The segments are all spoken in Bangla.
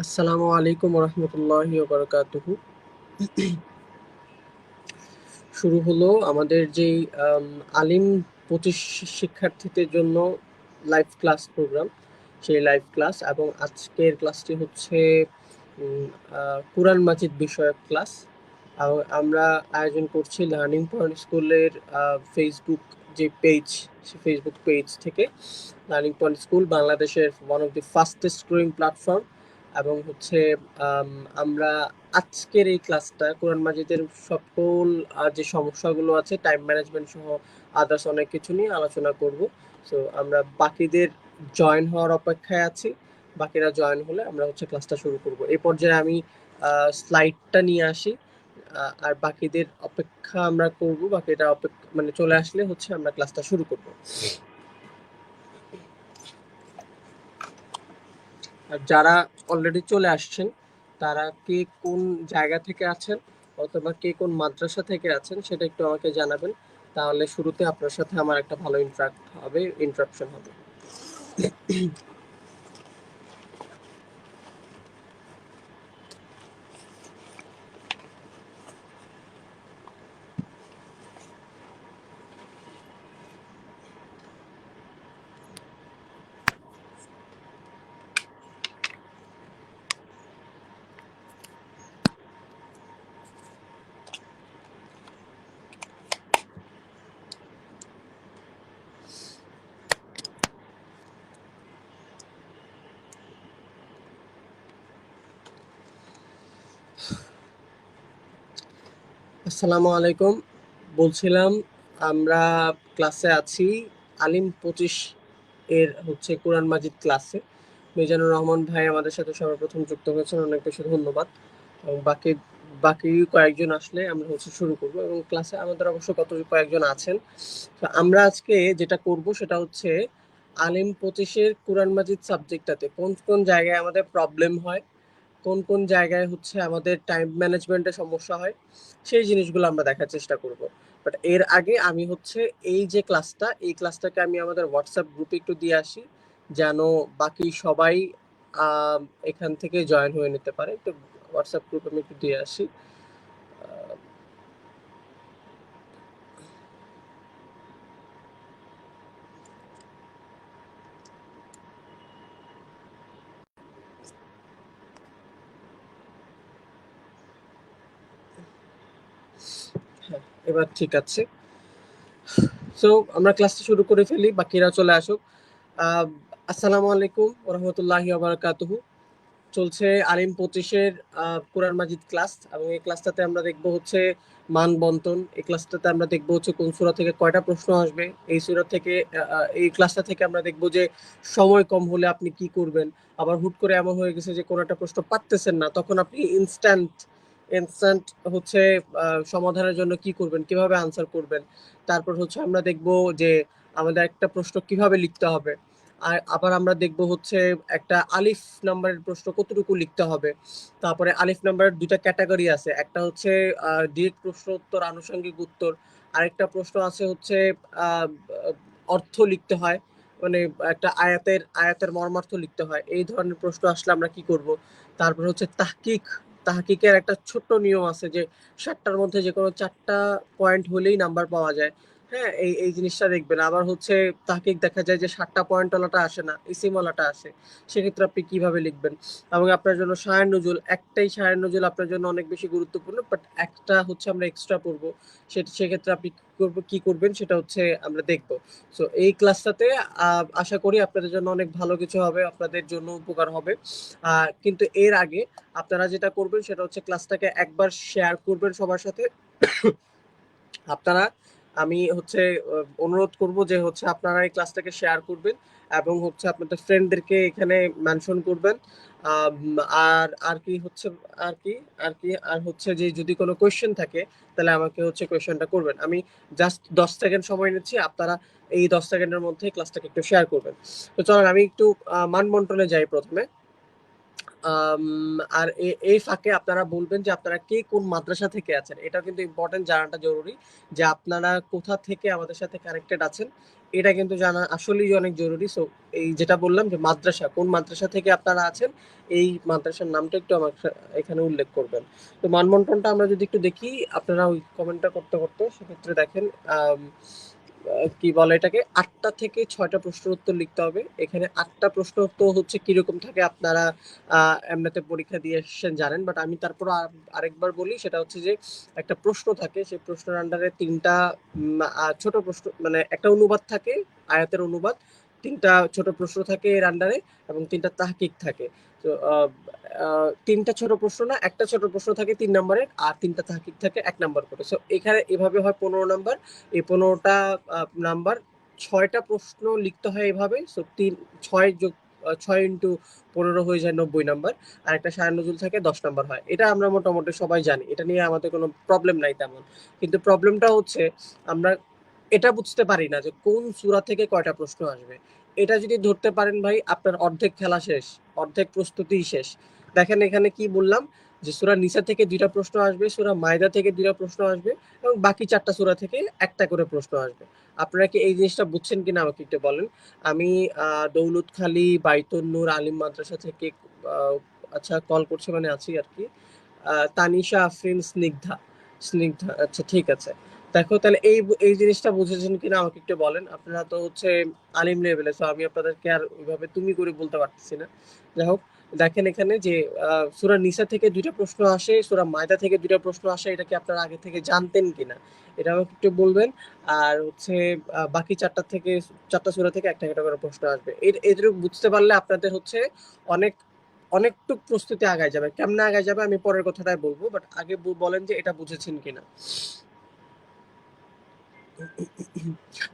আসসালামু আলাইকুম রহমতুল্লাহি ওয়া বারাকাতুহু। শুরু হলো আমাদের যেই আলিম 25 শিক্ষার্থীদের জন্য লাইভ ক্লাস প্রোগ্রাম, সেই লাইভ ক্লাস। এবং আজকের ক্লাসটি হচ্ছে উম, কুরআন মাজিদ বিষয়ক ক্লাস। আমরা আয়োজন করছি লার্নিং পয়েন্ট স্কুলের ফেসবুক যে পেজ, সেই ফেসবুক পেজ থেকে। লার্নিং পয়েন্ট স্কুল বাংলাদেশের one of the fastest growing platform. এবং হচ্ছে আমরা আজকের এই ক্লাসটা কোরআন মাজিদের সকল যে সমস্যাগুলো আছে টাইম ম্যানেজমেন্ট সহ আদার্স অনেক কিছু নিয়ে আলোচনা করব। সো আমরা বাকিদের জয়েন হওয়ার অপেক্ষায় আছি। বাকিরা জয়েন হলে আমরা হচ্ছে ক্লাসটা শুরু করব। এই পর্যায়ে আমি স্লাইডটা নিয়ে আসি, আর বাকিদের অপেক্ষা আমরা করব। বাকিটা অপেক্ষা মানে চলে আসলে হচ্ছে আমরা ক্লাসটা শুরু করব। আর যারা অলরেডি চলে আসছেন, তারা কে কোন জায়গা থেকে আছেন অথবা কে কোন মাদ্রাসা থেকে আছেন সেটা একটু আমাকে জানাবেন। তাহলে শুরুতে আপনার সাথে আমার একটা ভালো ইন্টারাকশন হবে। আসসালামু আলাইকুম। বলছিলাম, আমরা ক্লাসে আছি আলিম 25 এর হচ্ছে কোরআন মাজিদ ক্লাসে। মিজানুর রহমান ভাই আমাদের সাথে সর্বপ্রথম যুক্ত হয়েছেন, অনেক বেশি ধন্যবাদ। এবং বাকি বাকি কয়েকজন আসলে আমরা হচ্ছে শুরু করব। এবং ক্লাসে আমাদের অবশ্য কয়েকজন আছেন। তো আমরা আজকে যেটা করব সেটা হচ্ছে আলিম 25-এর কোরআন মাজিদ সাবজেক্টটাতে কোন কোন জায়গায় আমাদের প্রবলেম হয়, কোন কোন জায়গায় হচ্ছে আমাদের টাইম ম্যানেজমেন্টের সমস্যা হয়, সেই জিনিসগুলো আমরা দেখার চেষ্টা করব। বাট এর আগে আমি হচ্ছে এই ক্লাসটাকে আমি আমাদের হোয়াটসঅ্যাপ গ্রুপে একটু দিয়ে আসি, যেন বাকি সবাই আহ, এখান থেকে জয়েন হয়ে নিতে পারে। তো হোয়াটসঅ্যাপ গ্রুপে আমি একটু দিয়ে আসি। হ্যাঁ, এবার ঠিক আছে। সো আমরা ক্লাসটা শুরু করে ফেলি, বাকিরা চলে আসুক। আহ, আসসালামু আলাইকুম রহমতুল্লাহি বারাকাতুহু। চলছে আলিম 25-এর কোরআন মাজিদ ক্লাস। এবং এই ক্লাসটাতে আমরা দেখবো হচ্ছে মান বন্টন। এই ক্লাসটাতে আমরা দেখবো হচ্ছে কোন সূরা থেকে কয়টা প্রশ্ন আসবে। এই সূরা থেকে এই ক্লাসটা থেকে আমরা দেখবো যে সময় কম হলে আপনি কি করবেন। আবার হুট করে এমন হয়ে গেছে যে কোনো একটা প্রশ্ন পারতেছেন না, তখন আপনি ইনস্ট্যান্ট ইনস্ট্যান্ট হচ্ছে সমাধানের জন্য কি করবেন, কিভাবে আনসার করবেন। তারপর হচ্ছে আমরা দেখবো যে আমাদের একটা প্রশ্ন কিভাবে লিখতে হবে। আর আবার আমরা দেখব হচ্ছে একটা আলিফ নাম্বারের প্রশ্ন কতটুকু লিখতে হবে। তারপরে আলিফ নাম্বারের দুইটা ক্যাটাগরি আছে, একটা হচ্ছে ডিরেক্ট প্রশ্ন উত্তর, আনুষঙ্গিক উত্তর। আরেকটা প্রশ্ন আছে হচ্ছে আহ, অর্থ লিখতে হয়, মানে একটা আয়াতের মর্মার্থ লিখতে হয়। এই ধরনের প্রশ্ন আসলে আমরা কি করব। তারপর হচ্ছে তাহকিকের একটা ছোট্ট নিয়ম আছে যে 7টার মধ্যে যে কোনো 4টা পয়েন্ট হলেই নাম্বার পাওয়া যায়। হ্যাঁ, এই এই জিনিসটা দেখবেন। আবার হচ্ছে তাহকিক দেখা যায় যে 7টা পয়েন্ট ওয়ালাটা আসে না, ইসিম ওয়ালাটা আসে। সেক্ষেত্রে আপনি কিভাবে লিখবেন। এবং আপনার জন্য শায়ের নজুল, একটাই শায়ের নজুল আপনার জন্য অনেক বেশি গুরুত্বপূর্ণ, বাট একটা হচ্ছে আমরা এক্সট্রা পড়বো। সেক্ষেত্রে আপনি কি করবেন সেটা হচ্ছে আমরা দেখব। সো এই ক্লাসটাতে আশা করি আপনাদের জন্য অনেক ভালো কিছু হবে, আপনাদের জন্য উপকার হবে। কিন্তু এর আগে আপনারা যেটা করবেন সেটা হচ্ছে ক্লাসটাকে একবার শেয়ার করবেন সবার সাথে। আপনারা আমি হচ্ছে অনুরোধ করব যে হচ্ছে আপনারা এই ক্লাসটাকে শেয়ার করবেন এবং হচ্ছে আপনাদের ফ্রেন্ডদেরকে এখানে মেনশন করবেন। আম, আর আর কি হচ্ছে আর কি আর হচ্ছে যে যদি কোনো কোয়েশ্চেন থাকে তাহলে আমাকে হচ্ছে কোয়েশ্চেনটা করবেন। আমি জাস্ট 10 সেকেন্ড সময় নিচ্ছি, আপনারা এই 10 সেকেন্ডের মধ্যে ক্লাসটাকে একটু শেয়ার করবেন। তো চলেন আমি একটু মানবন্টনে যাই প্রথমে। আর এই ফাঁকে আপনারা বলবেন যে আপনারা কে কোন মাদ্রাসা থেকে আছেন। এটা কিন্তু ইম্পর্টেন্ট জানাটা জরুরি যে আপনারা কোথা থেকে আমাদের সাথে কানেক্টেড আছেন। এটা কিন্তু জানা আসলেই অনেক জরুরি। সো এই যেটা বললাম যে মাদ্রাসা, কোন মাদ্রাসা থেকে আপনারা আছেন, এই মাদ্রাসার নামটা একটু আমার এখানে উল্লেখ করবেন। তো মানবন্টনটা আমরা যদি একটু দেখি, আপনারা ওই কমেন্টটা করতে করতে সেক্ষেত্রে দেখেন কি বলে এটাকে, ৮টা থেকে ৬টা প্রশ্নের উত্তর লিখতে হবে। এখানে ৮টা প্রশ্ন উত্তর হচ্ছে কিরকম থাকে আপনারা এমনিতে পরীক্ষা দিয়ে এসেছেন জানেন, বাট আমি তারপর আরেকবার বলি, সেটা হচ্ছে যে একটা প্রশ্ন থাকে, সেই প্রশ্নের আন্ডারে ৩টা ছোট প্রশ্ন, মানে একটা অনুবাদ থাকে, আয়াতের অনুবাদ, ৩টা ছোট প্রশ্ন থাকে এর আন্ডারে, এবং ৩টা তাহকিক থাকে। তো ৩টা ছোট প্রশ্ন না, একটা ছোট প্রশ্ন থাকে ৩ নম্বরের, আর ৩টা তাহকিক থাকে ১ নম্বর করে। সো এখানে এভাবে হয় ১৫ নাম্বার। এই ১৫টা নাম্বার, ৬টা প্রশ্ন লিখতে হয় এভাবে। সো ৬ ইন্টু ১৫ হয়ে যায় ৯০ নাম্বার। আর একটা শায়র নজরুল থাকে ১০ নাম্বার হয়। এটা আমরা মোটামুটি সবাই জানি, এটা নিয়ে আমাদের কোনো প্রবলেম নাই তেমন। কিন্তু প্রবলেমটা হচ্ছে আমরা এটা বুঝতে পারি না যে কোন সূরা থেকে কয়টা প্রশ্ন আসবে। এটা যদি ধরতে পারেন ভাই, আপনার অর্ধেক খেলা শেষ, অর্ধেক প্রস্তুতিই শেষ। দেখেন এখানে কি বললাম, যে সূরা নিসা থেকে ২টা প্রশ্ন আসবে, সূরা মায়দা থেকে ২টা প্রশ্ন আসবে, এবং বাকি ৪টা সূরা থেকে একটা করে প্রশ্ন আসবে। আপনারা কি এই জিনিসটা বুঝছেন কিনা আমাকে একটু বলেন। আমি দৌলতখালী বাইতুন নূর আলিম মাদ্রাসা থেকে আহ, আচ্ছা কল করছি, মানে আছি আর কি। তানিশা আফরিন স্নিগ্ধা, স্নিগ্ধা, আচ্ছা ঠিক আছে। দেখো তাহলে এই এই জিনিসটা বুঝেছেন কিনা আমাকে একটু বলেন। আপনারা তো হচ্ছে আলিম লেভেলে, তো আমি আপনাদেরকে আর ওইভাবে তুমি করে বলতে পারতেছি না। যাই হোক, দেখেন এখানে যে সূরা নিসা থেকে ২টা প্রশ্ন আসে, সূরা মায়দা থেকে ২টা প্রশ্ন আসে, এটা কি আপনারা আগে থেকে জানতেন কিনা এটা আমাকে একটু বলবেন। আর হচ্ছে বাকি ৪টা সূরা থেকে একটা একটা করে প্রশ্ন আসবে। এটুকু বুঝতে পারলে আপনাদের হচ্ছে অনেক অনেকটুক প্রস্তুতি আগায় যাবে। কেমনে আগায় যাবে আমি পরের কথাটাই বলবো, বাট আগে বলেন যে এটা বুঝেছেন কিনা।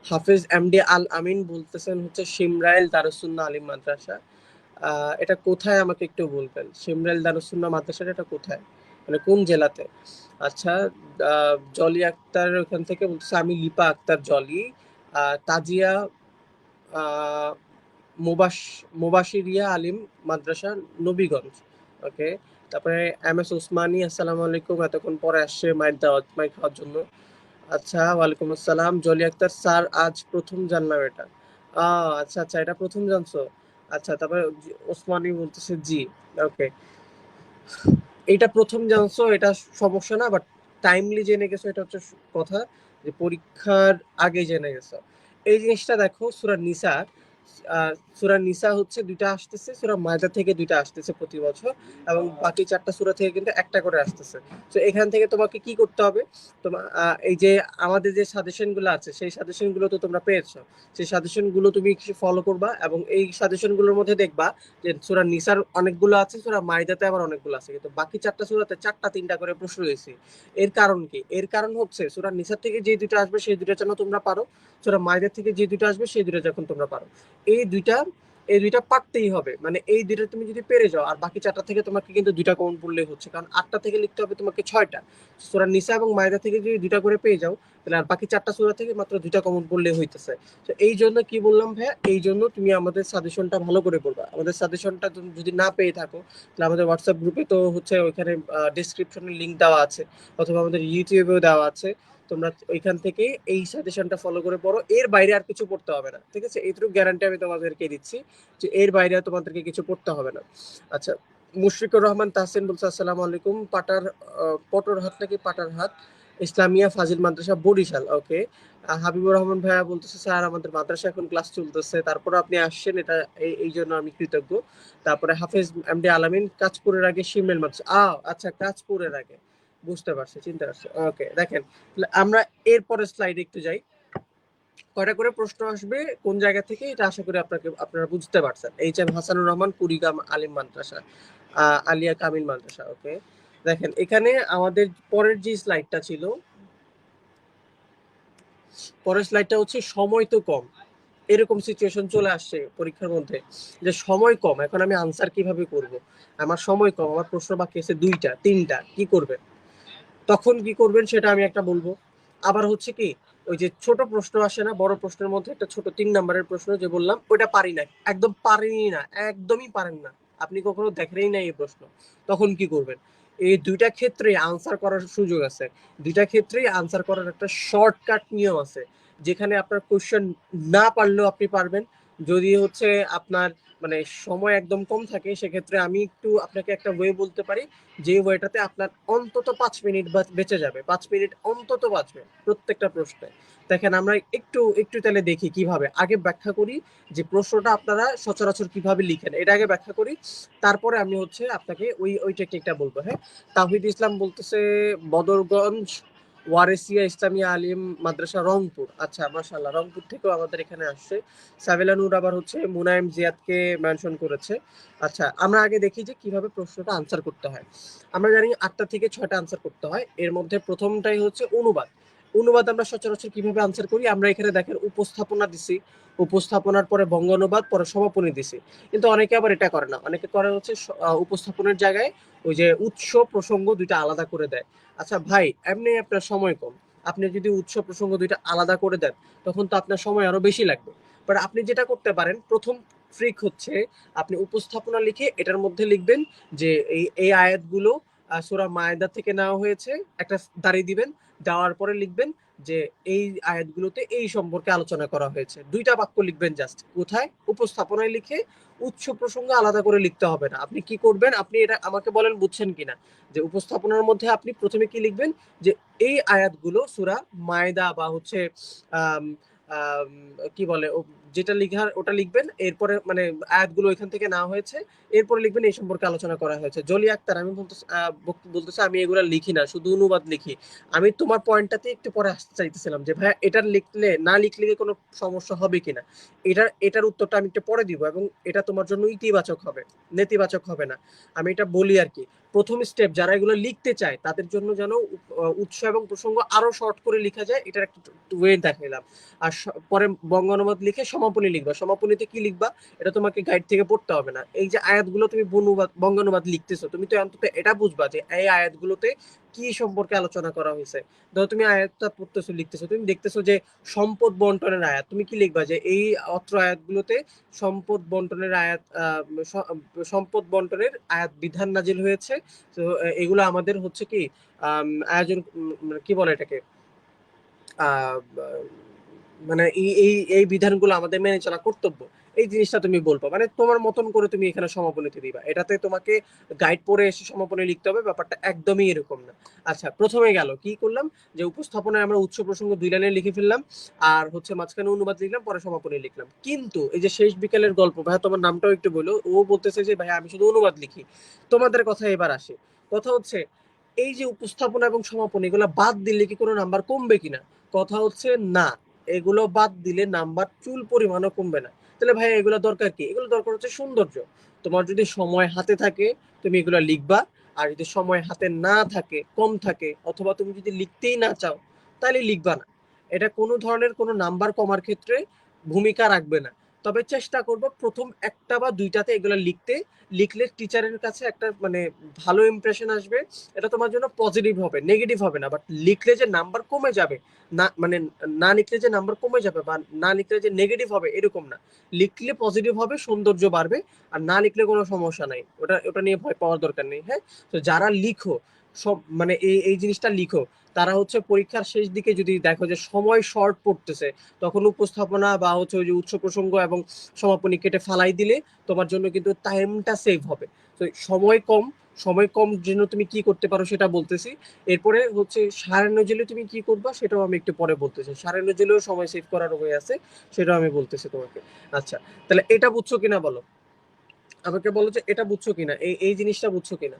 হাফিজ এমডি আল আমিন বলতেছেন হচ্ছে শিমরাইল দারুসুন্নাহ আলিম মাদ্রাসা। এটা কোথায় আমাকে একটু বলবেন, শিমরাইল দারুসুন্নাহ মাদ্রাসাটা এটা কোথায়, মানে কোন জেলাতে? আচ্ছা, জলি আক্তার ওখান থেকে বলতেছে, আমি লিপা আক্তার জলি, তাজিয়া আহ মুবাস মুবাশিরিয়া আলিম মাদ্রাসা, নবীগঞ্জ। ওকে। তারপরে এম এস ওসমানী, আসসালামু আলাইকুম, এতক্ষণ পরে আসছে মাইক খাওয়ার জন্য। আচ্ছা, ওয়ালাইকুম আসসালাম। জলি আক্তার স্যার, আজ প্রথম জানলাম এটা। আচ্ছা আচ্ছা, এটা প্রথম জানছো। আচ্ছা, তারপরে ওসমানী বলতেছে জি। ওকে, এইটা প্রথম জানছো, এটা সমস্যা না, বাট টাইমলি জেনে গেছো এটা হচ্ছে কথা, যে পরীক্ষার আগে জেনে গেছো। এই জিনিসটা দেখো, সূরা নিসা, সূরা নিসা হচ্ছে ২টা আসতেছে, সূরা মায়দা থেকে ২টা আসতেছে প্রতি বছর, এবং বাকি ৪টা সূরা থেকে কিন্তু একটা করে আসতেছে। তো এখান থেকে তোমাকে কি করতে হবে, তোমার এই যে আমাদের যে সাজেশন গুলো আছে, সেই সাজেশন গুলো তো তোমরা পেয়েছো, সেই সাজেশন গুলো তুমি ফলো করবা, এবং এই সাজেশন গুলোর মধ্যে দেখবা যে সূরা নিসার অনেকগুলো আছে, সূরা মাইদাতে আবার অনেকগুলো আছে, কিন্তু বাকি ৪টা সূরাতে ৪টা ৩টা করে প্রশ্ন রয়েছে। এর কারণ কি? এর কারণ হচ্ছে সূরা নিসার থেকে যে ২টা আসবে সেই ২টা যেন তোমরা পারো, সূরা মাইদা থেকে যে ২টা আসবে সেই ২টা যখন তোমরা পারো। এই ২টা, এই ২টা পারতেই হবে, মানে এই ২টা তুমি যদি পেরে যাও, আর বাকি ৪টা থেকে তোমাকে কিন্তু ২টা কমন পড়লেই হচ্ছে, কারণ ৮টা থেকে লিখতে হবে তোমাকে ৬টা। সূরা নিসা এবং মাইদা থেকে যদি ২টা করে পেয়ে যাও, তাহলে আর বাকি ৪টা সূরা থেকে মাত্র ২টা কমন পড়লেই হইতেছে। তো এই জন্য কি বললাম ভাইয়া, এই জন্য তুমি আমাদের সাজেশনটা ভালো করে পড়বা। আমাদের সাজেশনটা যদি না পেয়ে থাকো, তাহলে আমাদের হোয়াটসঅ্যাপ গ্রুপে তো হচ্ছে ওইখানে ডিসক্রিপশনে লিঙ্ক দেওয়া আছে, অথবা আমাদের ইউটিউবেও দেওয়া আছে। তোমরা ওইখান থেকে এই সাজেশনটা ফলো করে পড়ো, এর বাইরে আর কিছু পড়তে হবে না, ঠিক আছে? এইটুকু গ্যারান্টি আমি তোমাদেরকে দিচ্ছি যে এর বাইরে আর তোমাদেরকে কিছু পড়তে হবে না। আচ্ছা, মুশফিকুর রহমান তাহসিন বলছে, আসসালামু আলাইকুম, পটর হাট নাকি পাটার হাট, ইসলামিয়া ফাজিল মাদ্রাসা, বরিশাল। ওকে। হাবিবুর রহমান ভাইয়া বলতেছে, স্যার আমাদের মাদ্রাসা এখন ক্লাস চলতেছে, তারপর আপনি আসছেন, এটা এই জন্য আমি কৃতজ্ঞ। তারপরে হাফেজ এমডি আলামিন, কাজপুরের আগে শিমরেল মাদ্রাসা। আচ্ছা, কাজপুরের আগে, বুঝতে পারছি, চিন্তা পারছি। ওকে, দেখেন আমরা এরপরের স্লাইডে একটু যাই। কয়টা করে প্রশ্ন আসবে কোন জায়গা থেকে, এটা আশা করি আপনারা বুঝতে পারছেন। এইচ এম হাসানুর রহমান, কুড়িগ্রাম আলিম মাদ্রাসা, আলিয়া কামিল মাদ্রাসা। ওকে। দেখেন এখানে আমাদের পরের যে স্লাইডটা ছিল, পরের স্লাইডটা হচ্ছে সময় তো কম, এরকম সিচুয়েশন চলে আসছে পরীক্ষার মধ্যে, যে সময় কম, এখন আমি আনসার কিভাবে করব, আমার সময় কম, আমার প্রশ্ন বাকি আছে ২টা ৩টা, কি করবেন? তখন কি করবেন সেটা আমি একটা বলবো। আবার হচ্ছে কি, ওই যে ছোট প্রশ্ন আসে না, বড় প্রশ্নের মধ্যে একটা ছোট ৩ নাম্বারের প্রশ্ন যে বললাম, ওইটা পারি না, একদম পারিনি না, একদমই পারেন না, আপনি কখনো দেখেনই না এই প্রশ্ন, তখন কি করবেন? এই দুইটা ক্ষেত্রে আনসার করার সুযোগ আছে, দুইটা ক্ষেত্রেই আনসার করার একটা শর্টকাট নিয়ম আছে, যেখানে আপনার কোশ্চেন না পারলেও আপনি পারবেন। যদি হচ্ছে আপনার মানে সময় একদম কম থাকে, সেক্ষেত্রে আমি একটু আপনাকে একটা ওয়ে বলতে পারি, যে ওয়েটাতে আপনার অন্তত 5 মিনিট বেঁচে যাবে, 5 মিনিট অন্তত বাঁচবে প্রত্যেকটা প্রশ্নে। দেখেন আমরা একটু একটু তাহলে দেখি কিভাবে, আগে ব্যাখ্যা করি যে প্রশ্নটা আপনারা সচরাচর কিভাবে লিখেন, এটা আগে ব্যাখ্যা করি, তারপরে আমি হচ্ছে আপনাকে ওই ওই টেকনিকটা বলবো। হ্যাঁ, তাওহিদ ইসলাম বলতেছে বদরগঞ্জ ওয়ারেসিয়া ইসলামিয়া আলিম মাদ্রাসা রংপুর। আচ্ছা, মাশাআল্লাহ, রংপুর থেকেও আমাদের এখানে আসছে। সাবিলা নূর আবার হচ্ছে মুনায়েম জিয়াদকে মেনশন করেছে। আচ্ছা, আমরা আগে দেখি যে কিভাবে প্রশ্নটা আনসার করতে হয়। আমরা জানি 8টা থেকে 6টা আনসার করতে হয়। এর মধ্যে প্রথমটাই হচ্ছে অনুবাদ। অনুবাদ আমরা সচরাচর কিভাবে আনসার করি, আমরা এখানে দেখেন উপস্থাপনা দিছি, উপস্থাপনার পরে বঙ্গানুবাদ, পরে সমাপনী দিছি। কিন্তু অনেকে আবার এটা করে না, অনেকে করে হচ্ছে উপস্থাপনের জায়গায় ওই যে উৎস প্রসঙ্গ দুইটা আলাদা করে দেয়। আচ্ছা ভাই, এমনি আপনার সময় কম, আপনি যদি উৎস প্রসঙ্গ দুইটা আলাদা করে দেন, তখন তো আপনার সময় আরো বেশি লাগবে। বাট আপনি যেটা করতে পারেন, প্রথম ট্রিক হচ্ছে আপনি উপস্থাপনা লিখে এটার মধ্যে লিখবেন যে এই এই আয়াতগুলো সূরা মায়দা থেকে নেওয়া হয়েছে, একটা দাঁড়িয়ে দিবেন, দেওয়ার পরে লিখবেন যে এই আয়াতগুলোতে এই সম্পর্কে আলোচনা করা হয়েছে। দুইটা বাক্য লিখবেন জাস্ট। কোথায়? উপস্থাপনায় লিখে। উৎস প্রসঙ্গ আলাদা করে লিখতে হবে না। আপনি কি করবেন, আপনি এটা আমাকে বলেন বুঝছেন কিনা, যে উপস্থাপনার মধ্যে আপনি প্রথমে কি লিখবেন, যে এই আয়াতগুলো সূরা মায়দা বা হচ্ছে আম আম কি বলে যেটা লিখার ওটা লিখবেন, এরপরে মানে আয়াতগুলো ওইখান থেকে নেওয়া হয়েছে, এরপরে লিখবেন এই সম্পর্কে আলোচনা করা হয়েছে। জলি আক্তার, আমি বলতেছি আমি এগুলা লিখি না, শুধু অনুবাদ লিখি। আমি তোমার পয়েন্টটাতে একটু পরে আসতে চাইতেছিলাম যে ভাইয়া এটা লিখলে না লিখলে কি কোনো সমস্যা হবে কিনা, এটার উত্তরটা আমি একটু পরে দিব, এবং এটা তোমার জন্য ইতিবাচক হবে, নেতিবাচক হবে না। আমি এটা বলি আর কি। প্রথম স্টেপ, যারা এগুলো লিখতে চায় তাদের জন্য যেন উৎস এবং প্রসঙ্গ আরো শর্ট করে লেখা যায়, এটার একটা ওয়ে দেখাইলাম। আর পরে বঙ্গানুবাদ লিখে সমাপনী লিখবা। সমাপনীতে কি লিখবা, এটা তোমাকে গাইড থেকে পড়তে হবে না। এই যে আয়াতগুলো তুমি বঙ্গানুবাদ লিখতেছো, তুমি তো অন্তত এটা বুঝবা যে এই আয়াতগুলোতে কি সম্পর্কে আলোচনা করা হয়েছে। ধরো তুমি আয়াতটা পড়তেছো, লিখতেছো, তুমি দেখতেছো যে সম্পদ বন্টনের আয়াত, তুমি কি লিখবা যে এই অত্র আয়াতগুলোতে সম্পদ বন্টনের আয়াত সম্পদ বন্টনের আয়াত বিধান নাজিল হয়েছে। তো এগুলো আমাদের হচ্ছে কি আয়োজন, কি বলে এটাকে, আহ মানে এই এই এই বিধানগুলো আমাদের মেনে চলা কর্তব্য, এই জিনিসটা তুমি বলবো, মানে তোমার মতন করে তুমি এখানে সমাপনীতে দিবা। এটাতে তোমাকে গাইড পড়ে এসে সমাপনী লিখতে হবে, ব্যাপারটা একদমই এরকম না। আচ্ছা, প্রথমে গেল কি করলাম, যে উপস্থাপনায় আমরা উৎস প্রসঙ্গ 2 লাইনে লিখে ফেললাম, আর হচ্ছে মাঝখানে অনুবাদ লিখলাম, পরে সমাপনী লিখলাম। কিন্তু এই যে শেষ বিকেলের গল্প, ভাইয়া তোমার নামটাও একটু বলো, ও বলতেছে যে ভাইয়া আমি শুধু অনুবাদ লিখি। তোমাদের কথা এবার আসে, কথা হচ্ছে এই যে উপস্থাপনা এবং সমাপনী এগুলো বাদ দিলে কি কোনো নাম্বার কমবে কিনা, কথা হচ্ছে না, এগুলো বাদ দিলে নাম্বার চুল পরিমাণও কমবে না। তাহলে ভাই এগুলো দরকার কি, এগুলো দরকার হচ্ছে সৌন্দর্য। তোমার যদি সময় হাতে থাকে তুমি এগুলো লিখবা, আর যদি সময় হাতে না থাকে, কম থাকে, অথবা তুমি যদি লিখতেই না চাও, তাহলে লিখবা না। এটা কোনো ধরনের কোনো নাম্বার কমার ক্ষেত্রে ভূমিকা রাখবে না। তবে চেষ্টা করবো প্রথম একটা বা দুইটাতে এগুলো লিখতে, লিখলে টিচারের কাছে একটা মানে ভালো ইমপ্রেশন আসবে, এটা তোমার জন্য পজিটিভ হবে, নেগেটিভ হবে না। বাট লিখলে যে নাম্বার কমে যাবে না, মানে না লিখলে যে নাম্বার কমে যাবে বা না লিখলে যে নেগেটিভ হবে, এরকম না। লিখলে পজিটিভ হবে, সৌন্দর্য বাড়বে, আর না লিখলে কোনো সমস্যা নাই, ওটা ওটা নিয়ে ভয় পাওয়ার দরকার নেই। হ্যাঁ, তো যারা লিখো সব মানে এই এই জিনিসটা লিখো, তারা হচ্ছে পরীক্ষার শেষ দিকে যদি দেখো যে সময় শর্ট পড়তেছে, তখন উপস্থাপনা বা হচ্ছে ওই যে উৎস প্রসঙ্গ এবং সমাপনী কেটে ফালাই দিলে তোমার জন্য কিন্তু টাইমটা সেভ হবে। তো সময় কম, সময় কম জন্য তুমি কি করতে পারো সেটা বলতেছি। এরপরে হচ্ছে সারান্ন জেলে তুমি কি করবা সেটাও আমি একটু পরে বলতেছি। সারান্ন জেলেও সময় সেভ করার উপায় আছে, সেটাও আমি বলতেছি তোমাকে। আচ্ছা, তাহলে এটা বুঝছো কিনা বলো, আমাকে বলো যে এটা বুঝছো কিনা, এই এই জিনিসটা বুঝছো কিনা,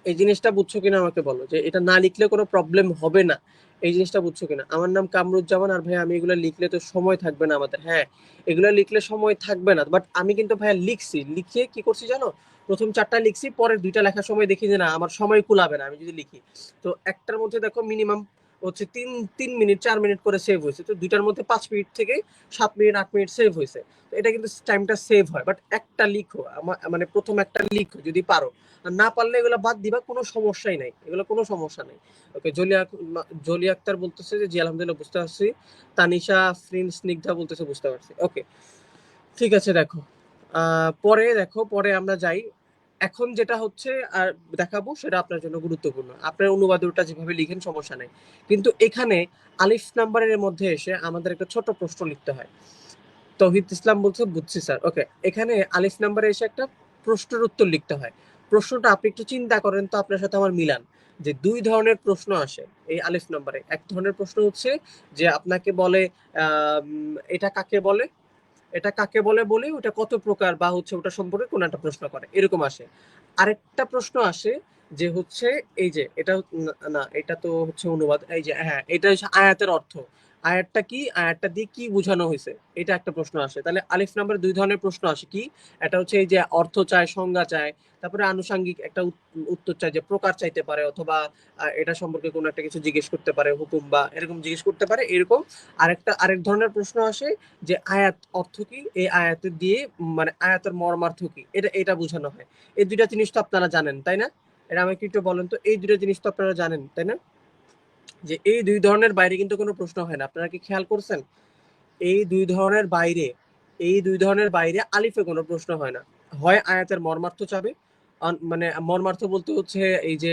এই জিনিসটা বুঝছো কিনা আমাকে বলো, যে এটা না লিখলে কোনো প্রবলেম হবে না, এই জিনিসটা বুঝছো কিনা। আমার নাম কামরুজ্জামান, আর ভাই আমি এগুলো লিখলে তো সময় থাকবে না আমাদের। হ্যাঁ, এগুলো লিখলে সময় থাকবে না, বাট আমি কিন্তু ভাইয়া লিখছি, লিখে কি করছি জানো, প্রথম 4টা লিখছি, পরের 2টা লেখার সময় দেখি যে না আমার সময় কুলাবে না আমি যদি লিখি। তো একটার মধ্যে দেখো মিনিমাম হচ্ছে 3 মিনিট 4 মিনিট করে সেভ হয়েছে, তো 2টার মধ্যে 5 মিনিট থেকে 7 মিনিট 8 মিনিট সেভ হয়েছে। তো এটা কিন্তু টাইমটা সেভ হয়। বাট একটা লিখো, আমার মানে প্রথম একটা লিখো যদি পারো, আর না পারলে এগুলো বাদ দিবা, কোনো সমস্যাই নাই, এগুলো কোনো সমস্যা নেই। ওকে, জলি আক্তার বলতেছে যে জি আলহামদুলিল্লাহ বুঝতে পারছি। তানিশা ফ্রিন স্নিগ্ধা বলতেছে বুঝতে পারছি। ওকে, ঠিক আছে। দেখো পরে দেখো, পরে আমরা যাই। এখন যেটা হচ্ছে আর দেখাবো সেটা আপনার জন্য গুরুত্বপূর্ণ। আপনার অনুবাদে ওটা যেভাবে লিখেন সমস্যা নেই, কিন্তু এখানে আলিফ নাম্বারের মধ্যে এসে আমাদের একটা ছোট প্রশ্ন লিখতে হয়। তৌহিদ ইসলাম বলছে বুঝছি স্যার, ওকে। এখানে আলিফ নাম্বারে এসে একটা প্রশ্নের উত্তর লিখতে হয়। প্রশ্নটা আপনি একটু চিন্তা করেন তো, আপনার সাথে আমার মিলান যে দুই ধরনের প্রশ্ন আসে এই আলিফ নাম্বারে। এক ধরনের প্রশ্ন হচ্ছে যে আপনাকে বলে এটা কাকে বলে, এটা কাকে বলে বলে ওটা কত প্রকার বা হচ্ছে ওটা সম্পর্কে কোন একটা প্রশ্ন করে, এরকম আসে। আরেকটা প্রশ্ন আসে যে হচ্ছে এই যে এটা না, এটা তো হচ্ছে অনুবাদ, এই যে হ্যাঁ, এটা হচ্ছে আয়াতের অর্থ। আয়াতটা কি, আয়াতটা দিয়ে কি বোঝানো হয়েছে, এটা একটা প্রশ্ন আসে। তাহলে আলিফ নাম্বারে দুই ধরনের প্রশ্ন আসে। কি, এটা হচ্ছে এই যে অর্থ চায়, সংজ্ঞা চায়, তারপরে আনুষঙ্গিক একটা উত্তর চায়, যে প্রকার চাইতে পারে, অথবা এটা সম্পর্কে কোনো একটা কিছু জিজ্ঞেস করতে পারে, হুকুম বা এরকম জিজ্ঞেস করতে পারে, এরকম। আরেক ধরনের প্রশ্ন আসে যে আয়াত অর্থ কি, এই আয়াতের দিয়ে মানে আয়াতের মর্মার্থ কি, এটা বোঝানো হয়। এই দুইটা জিনিস তো আপনারা জানেন, তাই না? এটা আমাকে একটু বলেন তো, এই দুইটা জিনিস তো আপনারা জানেন, তাই না? যে এই দুই ধরনের বাইরে কিন্তু কোনো প্রশ্ন হয় না, আপনারা কি খেয়াল করছেন? এই দুই ধরনের বাইরে, এই দুই ধরনের বাইরে আলিফে কোনো প্রশ্ন হয় না। হয় আয়াতের মর্মার্থ চাবে, মানে মর্মার্থ বলতে হচ্ছে এই যে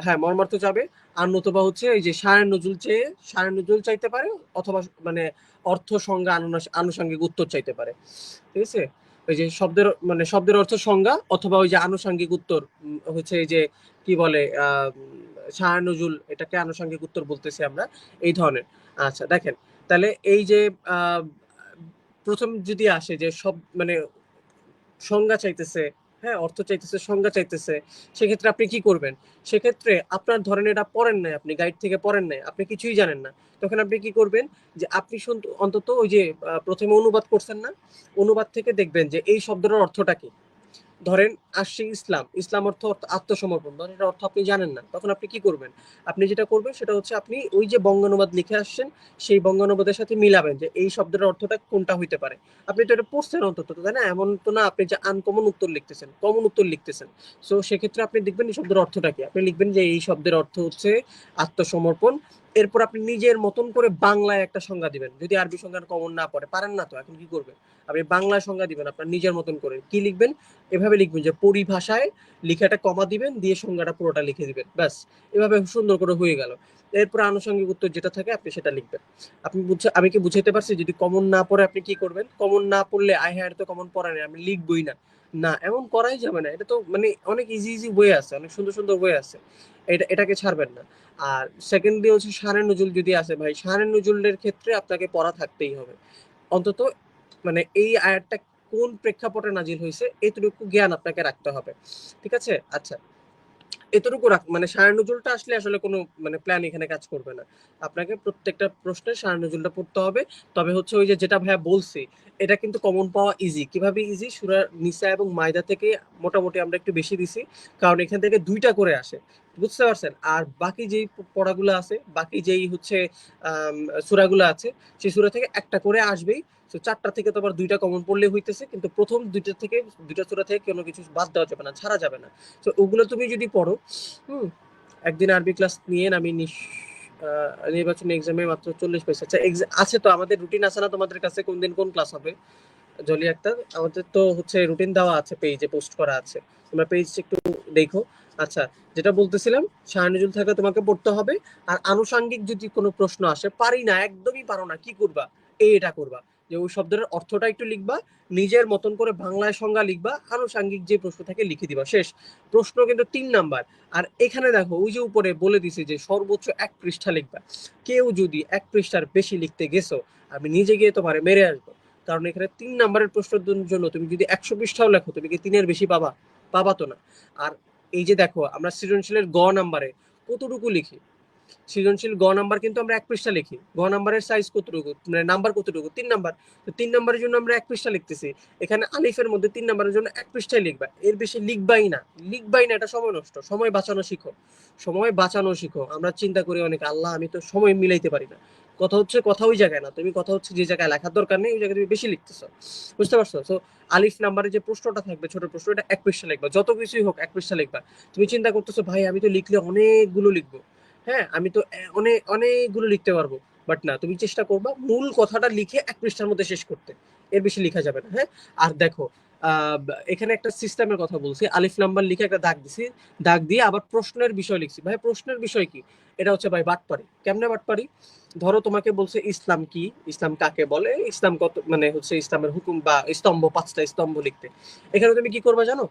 হ্যাঁ মর্মার্থ চাবে, আর নতুবা হচ্ছে এই যে শায়ের নজুল চেয়ে শায়ের নজুল চাইতে পারে, অথবা মানে অর্থ সংজ্ঞা আনুষঙ্গিক উত্তর চাইতে পারে। ঠিক আছে? ওই যে শব্দের মানে শব্দের অর্থ সংজ্ঞা, অথবা ওই যে আনুষঙ্গিক উত্তর হচ্ছে এই যে কি বলে শায়ের নজুল, এটাকে আনুষঙ্গিক উত্তর বলতেছি আমরা, এই ধরনের। আচ্ছা দেখেন, তাহলে এই যে আহ, প্রথম যদি আসে যে সব মানে সংজ্ঞা চাইতেছে, হ্যাঁ অর্থ চাইতেছে, সংজ্ঞা চাইতেছে, সেক্ষেত্রে আপনি কি করবেন? সেক্ষেত্রে আপনার ধরেন এটা পড়েন নাই, আপনি গাইড থেকে পড়েন নাই, আপনি কিছুই জানেন না, তখন আপনি কি করবেন? যে আপনি অন্তত ওই যে প্রথমে অনুবাদ করছেন না, অনুবাদ থেকে দেখবেন যে এই শব্দের অর্থটা কি। ধরেন আসছে ইসলাম, ইসলাম অর্থ আত্মসমর্পণ, ধরেন এটা অর্থ আপনি জানেন না, তখন আপনি কি করবেন? আপনি যেটা করবেন সেটা হচ্ছে আপনি ওই যে বঙ্গানুবাদ লিখে আসছেন, সেই বঙ্গানুবাদের সাথে মিলাবেন যে এই শব্দের অর্থটা কোনটা হইতে পারে। আপনি তো এটা পড়ছেন অন্তত, তাই না? এমন তো না আপনি যে আনকমন উত্তর লিখতেছেন, কমন উত্তর লিখতেছেন। সো সেক্ষেত্রে আপনি দেখবেন এই শব্দের অর্থটা কি, আপনি লিখবেন যে এই শব্দের অর্থ হচ্ছে আত্মসমর্পণ। এরপর আপনি নিজের মতন করে বাংলায় একটা সংজ্ঞা দিবেন, যদি আরবি সংজ্ঞা কমন না পড়ে, পারেন না তো এখন কি করবেন? আপনি বাংলায় সংজ্ঞা দিবেন আপনার নিজের মতন করে। কি লিখবেন? এভাবে লিখবেন যে পরিভাষায়, লিখাটা কমা দিবেন, দিয়ে সংজ্ঞাটা পুরোটা লিখে দিবেন, ব্যাস। এভাবে সুন্দর করে হয়ে গেল। এরপর আনুষঙ্গিক উত্তর যেটা থাকে আপনি সেটা লিখবেন। আপনি আমি কি বুঝাইতে পারছি? যদি কমন না পড়ে আপনি কি করবেন? কমন না পড়লে আই হ্যাঁ তো কমন পড়া নেই আমি লিখবই না, না এমন করাই যাবে না। এটা তো মানে অনেক ইজি ইজি ওয়ে আছে, অনেক সুন্দর সুন্দর ওয়ে আছে, এটাকে ছাড়বেন না। আর সেকেন্ডলি হচ্ছে শানে নজুল যদি আসে, ভাই শানে নজুলের ক্ষেত্রে আপনাকে পড়া থাকতেই হবে অন্তত। মানে এই আয়াতটা কোন প্রেক্ষাপটে নাজিল হয়েছে এতটুকু জ্ঞান আপনাকে রাখতে হবে। ঠিক আছে? আচ্ছা, এতটুকু মানে শায়র নজরুলটা আসলে আসলে কোনো মানে প্ল্যান এখানে কাজ করবে না। আপনাকে প্রত্যেকটা প্রশ্নের শায়র নজরুলটা পড়তে হবে। তবে হচ্ছে ওই যে যেটা ভাইয়া বলছি, এটা কিন্তু কমন পাওয়া ইজি। কিভাবে ইজি? সূরা নিসা এবং মায়দা থেকে মোটামুটি আমরা একটু বেশি দিছি, কারণ এখান থেকে দুইটা করে আসে, বুঝতে পারছেন? আর বাকি যেই পড়াগুলো আছে, বাকি যেই হচ্ছে সূরাগুলো আছে, সেই সূরা থেকে একটা করে আসবেই। তো চারটা থেকে তো আবার দুইটা কমন পড়লে হইতেছে, কিন্তু প্রথম দুইটা থেকে, দুইটা সূরা থেকে কোনো কিছু বাদ দেওয়া যাবে না, ছাড়া যাবে না। তো ওগুলো তুমি যদি পড়ো, হুম, একদিন আরবি ক্লাস নিয়ে আমি নির্বাচনী এক্সামে মাত্র 40 পয়সা। আচ্ছা আছে তো, আমাদের রুটিন আছে না তোমাদের কাছে কোন দিন কোন ক্লাস হবে? জলি আক্তার, আমাদের তো হচ্ছে রুটিন দেওয়া আছে, পেজে পোস্ট করা আছে, তোমরা পেজ একটু দেখো। আচ্ছা, যেটা বলতেছিলাম, শাহনুজুল থাকলে তোমাকে পড়তে হবে। আর আনুষাঙ্গিক যদি কোনো প্রশ্ন আসে, পারি না, একদমই পারো না, কি করবা? এটা করবা যে ওই শব্দের অর্থটা একটু লিখবা, নিজের মতন করে বাংলায় সংজ্ঞা লিখবা, আনুষাঙ্গিক যে প্রশ্ন থাকে লিখে দিবা, শেষ। প্রশ্ন কিন্তু 3 নাম্বার। আর এখানে দেখো ওই যে উপরে বলে দিছে যে সর্বোচ্চ 1 পৃষ্ঠা লিখবা। কেউ যদি 1 পৃষ্ঠার বেশি লিখতে গেছো, আমি নিজে গিয়ে তোমারে মেরে আসবো। কারণ এখানে 3 নাম্বারের প্রশ্নের জন্য তুমি যদি 100 পৃষ্ঠাও লেখো, তুমি কি 3-এর বেশি পাবা? পাবা তো না। আর এই যে দেখো, আমরা সৃজনশীলের নাম্বারে কতটুকু লিখি? সৃজনশীল নাম্বার কিন্তু আমরা 1 পৃষ্ঠা লিখি। নাম্বারের সাইজ কতটুকু, মানে নাম্বার কতটুকু? 3 নাম্বার। তো 3 নাম্বারের জন্য আমরা 1 পৃষ্ঠা লিখতেছি। এখানে আলিফের মধ্যে 3 নাম্বারের জন্য 1 পৃষ্ঠায় লিখবা, এর বেশি লিখবাই না। লিখবাই না, এটা সময় নষ্ট। সময় বাঁচানো শিখো, সময় বাঁচানো শিখো। আমরা চিন্তা করি অনেক, আল্লাহ আমি তো সময় মিলাইতে পারি না। কথা হচ্ছে কথা ওই জায়গায় না, তুমি কথা হচ্ছে যে জায়গায় লেখার দরকার নেই ওই জায়গায় তুমি বেশি লিখতেছো, বুঝতে পারছো? তো আলিফ নাম্বারে যে প্রশ্নটা থাকবে, ছোট প্রশ্ন, এটা 1 পৃষ্ঠা লিখবা, যত কিছুই হোক 1 পৃষ্ঠা লিখবা। তুমি চিন্তা করতেছো ভাই আমি তো লিখলে অনেকগুলো লিখবো, হ্যাঁ আমি তো অনেক অনেকগুলো লিখতে পারবো, বাট না, তুমি চেষ্টা করবা মূল কথাটা লিখে 1 পৃষ্ঠার মধ্যে শেষ করতে, এর বেশি লেখা যাবে না, হ্যাঁ। আর দেখো, এখানে একটা সিস্টেমের কথা বলছি, আলিফ নাম্বার লিখে একটা দাগ দিছি, দাগ দিয়ে আবার প্রশ্নের বিষয় লিখছি। ভাই প্রশ্নের বিষয় কি? এটা হচ্ছে ভাই বাটপারি। কেমনে বাটপারি? ধরো তোমাকে বলছে ইসলাম কি, ইসলাম কাকে বলে, ইসলাম কত, মানে হচ্ছে ইসলামের হুকুম বা স্তম্ভ, 5টা স্তম্ভ লিখতে। এখানে তুমি কি করবে জানো?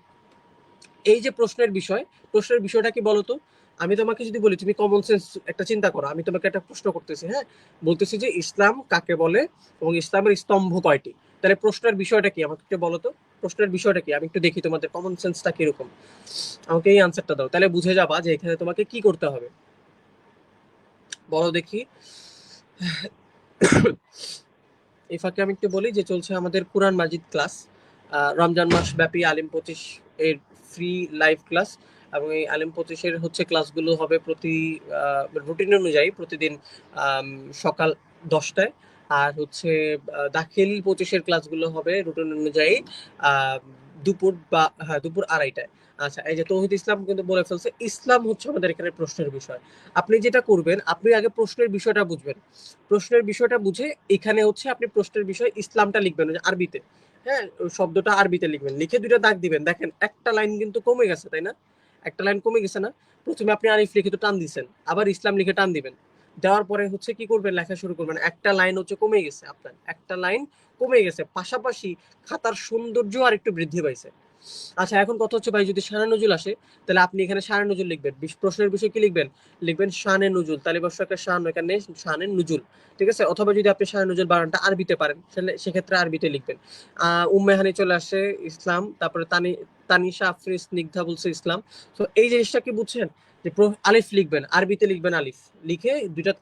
এই যে প্রশ্নের বিষয়, প্রশ্নের বিষয়টা কি বলতো? আমি তোমাকে যদি বলি, তুমি কমন সেন্স একটা চিন্তা করো, আমি তোমাকে একটা প্রশ্ন করতেছি, হ্যাঁ, বলতেছি যে ইসলাম কাকে বলে এবং ইসলামের স্তম্ভ কয়টি। তাহলে প্রশ্নের বিষয়টা কি আমাকে একটু বলো তো? প্রশ্নের বিষয়টা কি? আমি একটু দেখি তোমাদের কমন সেন্সটা কিরকম। আমাকে এই আনসারটা দাও, তাহলে বুঝে যাবা যে এখানে তোমাকে কি করতে হবে। বলো দেখি। এই ফাঁকে আমি একটু বলি যে চলছে আমাদের কোরআন মাজিদ ক্লাস, রমজান মাস ব্যাপী আলিম 25 এর ফ্রি লাইভ ক্লাস। এবং এই আলিম 25-এর হচ্ছে ক্লাসগুলো হবে প্রতি রুটিন অনুযায়ী প্রতিদিন সকাল 10টায়। আর হচ্ছে দাখিল 25-এর ক্লাসগুলো হবে রুটিন অনুযায়ী আহ, দুপুর বা হ্যাঁ দুপুর 2:30টায়। আচ্ছা, এই যে তৌহিদ ইসলাম কিন্তু বলে ফেলছে ইসলাম হচ্ছে আমাদের এখানে প্রশ্নের বিষয়। আপনি যেটা করবেন, আপনি আগে প্রশ্নের বিষয়টা বুঝবেন। প্রশ্নের বিষয়টা বুঝে এখানে হচ্ছে আপনি প্রশ্নের বিষয় ইসলামটা লিখবেন আরবিতে। হ্যাঁ, শব্দটা আরবিতে লিখবেন, লিখে 2টা দাগ দিবেন। দেখেন একটা লাইন কিন্তু কমে গেছে, তাই না? একটা লাইন কমে গেছে না? প্রথমে আপনি আরিফ লিখে তো টান দিচ্ছেন, আবার ইসলাম লিখে টান দিবেন। দেওয়ার পরে হচ্ছে কি করবেন, লেখা শুরু করবেন। একটা লাইন হচ্ছে কমে গেছে, আপনার একটা লাইন কমে গেছে, পাশাপাশি খাতার সৌন্দর্য আর একটু বৃদ্ধি পাইছে। আচ্ছা, এখন কথা হচ্ছে ভাই যদি শানে নজুল আসে, তাহলে আপনি এখানে শানে নজুল লিখবেন। প্রশ্নের বিষয় কি লিখবেন? লিখবেন শানে নজুল, তাহলে বর্ষ একটা শান, এখানে শানে নজুল। ঠিক আছে? অথবা যদি আপনি শানে নজুল বানানটা আরবিতে পারেন, তাহলে সেক্ষেত্রে আরবিতে লিখবেন। উম্মেহানি চলে আসে ইসলাম, তারপরে তানিশা আফরিন স্নিগ্ধা বলছে ইসলাম। তো এই জিনিসটা কি বুঝছেন? যে আলিফ লিখবেন, আরবিতে লিখবেন আলিফ, লিখে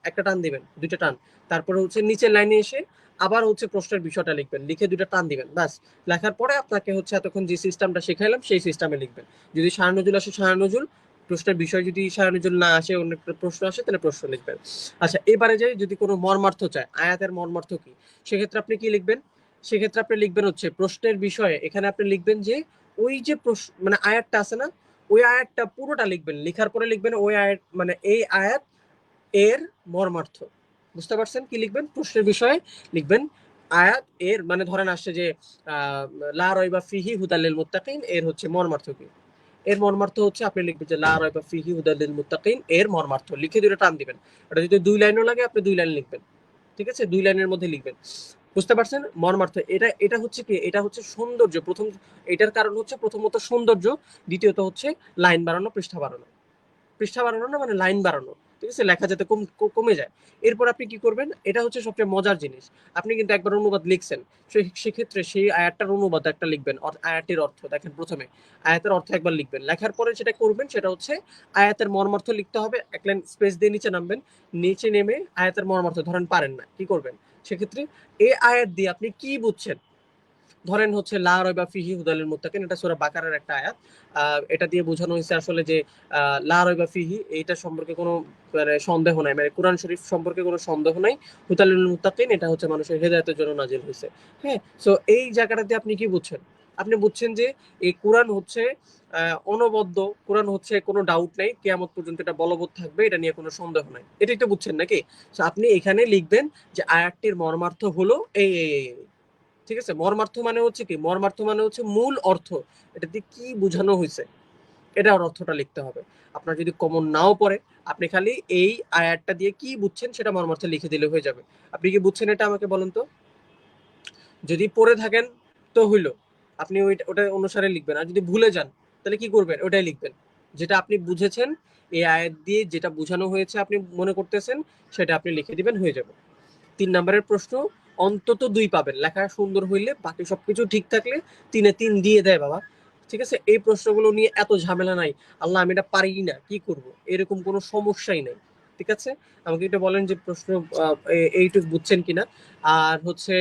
একটা টান দিবেন, 2টা টান। তারপরে হচ্ছে নিচের লাইনে এসে আবার হচ্ছে প্রশ্নের বিষয়টা লিখবেন, লিখে 2টা টান দিবেন, বাস। লেখার পরে আপনাকে হচ্ছে এতক্ষণ যে সিস্টেমটা শেখাইলাম সেই সিস্টেমে লিখবেন। যদি শাহ নজুল আসে শাহ নজুল, প্রশ্নের বিষয় যদি শাহ নজুল না আসে, অন্য একটা প্রশ্ন আসে, তাহলে প্রশ্ন লিখবেন। আচ্ছা, এবারে যাই, যদি কোনো মর্মার্থ চায়, আয়াতের মর্মার্থ কি, সেক্ষেত্রে আপনি কি লিখবেন? সেক্ষেত্রে আপনি লিখবেন হচ্ছে প্রশ্নের বিষয়ে, এখানে আপনি লিখবেন যে ওই যে মানে আয়াতটা আছে না, ওই আয়াতটা পুরোটা লিখবেন। লিখার পরে লিখবেন ওই আয়াত, মানে এই আয়াত এর মর্মার্থ। বুঝতে পারছেন? কি লিখবেন? প্রশ্নের বিষয়ে লিখবেন আয়াত এর, মানে ধরেন আসছে যে লা রাইবা ফিহি হুদাল লিল মুত্তাকিন, এর হচ্ছে মর্মার্থ কি। এর মর্মার্থ হচ্ছে আপনি লিখবেন যে লা রাইবা ফিহি হুদাল লিল মুত্তাকিন, এর মর্মার্থ লিখে 2টা টান দিবেন। ওটা যদি 2 লাইনও লাগে আপনি 2 লাইন লিখবেন। ঠিক আছে? 2 লাইনের মধ্যে লিখবেন। বুঝতে পারছেন? মর্মার্থ এটা, এটা হচ্ছে কি, এটা হচ্ছে সৌন্দর্য। প্রথম এটার কারণ হচ্ছে প্রথমত সৌন্দর্য, দ্বিতীয়ত হচ্ছে লাইন বাড়ানো, পৃষ্ঠা বাড়ানো। পৃষ্ঠা বাড়ানো না, মানে লাইন বাড়ানো। ঠিক আছে? লেখা যাতে কমে যায়। এরপর আপনি কি করবেন, এটা হচ্ছে সবচেয়ে মজার জিনিস। আপনি কিন্তু একবার অনুবাদ লিখছেন, সেক্ষেত্রে সেই আয়াতটার অনুবাদ একটা লিখবেন। আয়াতের অর্থ দেখেন, প্রথমে আয়াতের অর্থ একবার লিখবেন, লেখার পরে যেটা করবেন সেটা হচ্ছে আয়াতের মর্মার্থ লিখতে হবে। এক লাইন স্পেস দিয়ে নিচে নামবেন, নিচে নেমে আয়াতের মর্মার্থ ধরেন পারেন না, কি করবেন? সেক্ষেত্রে এই আয়াত দিয়ে আপনি কি বুঝছেন, ধরেন হচ্ছে লা রাইবা ফিহি হুদাল লিল মুত্তাকিন, এটা সূরা বাকারার একটা আয়াত। এটা দিয়ে বোঝানো হয়েছে আসলে যে লা রাইবা ফিহি, এইটা সম্পর্কে কোনো মানে সন্দেহ নাই, মানে কোরআন শরীফ সম্পর্কে কোনো সন্দেহ নাই। হুদাল লিল মুত্তাকিন, এটা হচ্ছে মানুষের হেদায়েতের জন্য নাজিল হয়েছে। হ্যাঁ, সো এই জায়গাটাতে আপনি কি বুঝছেন? আপনি বুঝছেন যে এই কোরআন হচ্ছে অনবদ্য, কোরআন হচ্ছে কোনো ডাউট নাই, কিয়ামত পর্যন্ত এটা বলবৎ থাকবে, এটা নিয়ে কোনো সন্দেহ নাই। এটাই তো বুঝছেন নাকি? সো আপনি এখানে লিখবেন যে আয়াতটির মর্মার্থ হলো এই এই এই এই। ঠিক আছে? মর্মার্থ মানে হচ্ছে কি, মর্মার্থ মানে হচ্ছে মূল অর্থ, এটাতে কি বোঝানো হয়েছে, এটার অর্থটা লিখতে হবে। আপনার যদি কমন নাও পড়ে, আপনি খালি এই আয়াতটা দিয়ে কি বুঝছেন সেটা মর্মার্থ লিখে দিলে হয়ে যাবে। আপনি কি বুঝছেন এটা আমাকে বলেন তো? যদি পড়ে থাকেন তো হইলো, আপনি ওটা অনুসারে লিখবেন। আর যদি ভুলে যান তাহলে কি করবেন, ওটাই লিখবেন। যেটা আপনি বুঝেছেন, এই আয়াত দিয়ে যেটা বোঝানো হয়েছে আপনি মনে করতেছেন, সেটা আপনি লিখে দিবেন, হয়ে যাবে। 3 নম্বরের প্রশ্ন, অন্তত 2 পাবেন, লেখা সুন্দর হইলে, বাকি সবকিছু ঠিক থাকলে 3-এ 3 দিয়ে দেয় বাবা। ঠিক আছে? এই প্রশ্নগুলো নিয়ে এত ঝামেলা নাই, আল্লাহ আমি এটা পারি না কি করব, এরকম কোনো সমস্যাই নাই। ঠিক আছে? আমাকে এটা বলেন যে প্রশ্ন এইটুকু বুঝছেন কিনা। আর হচ্ছে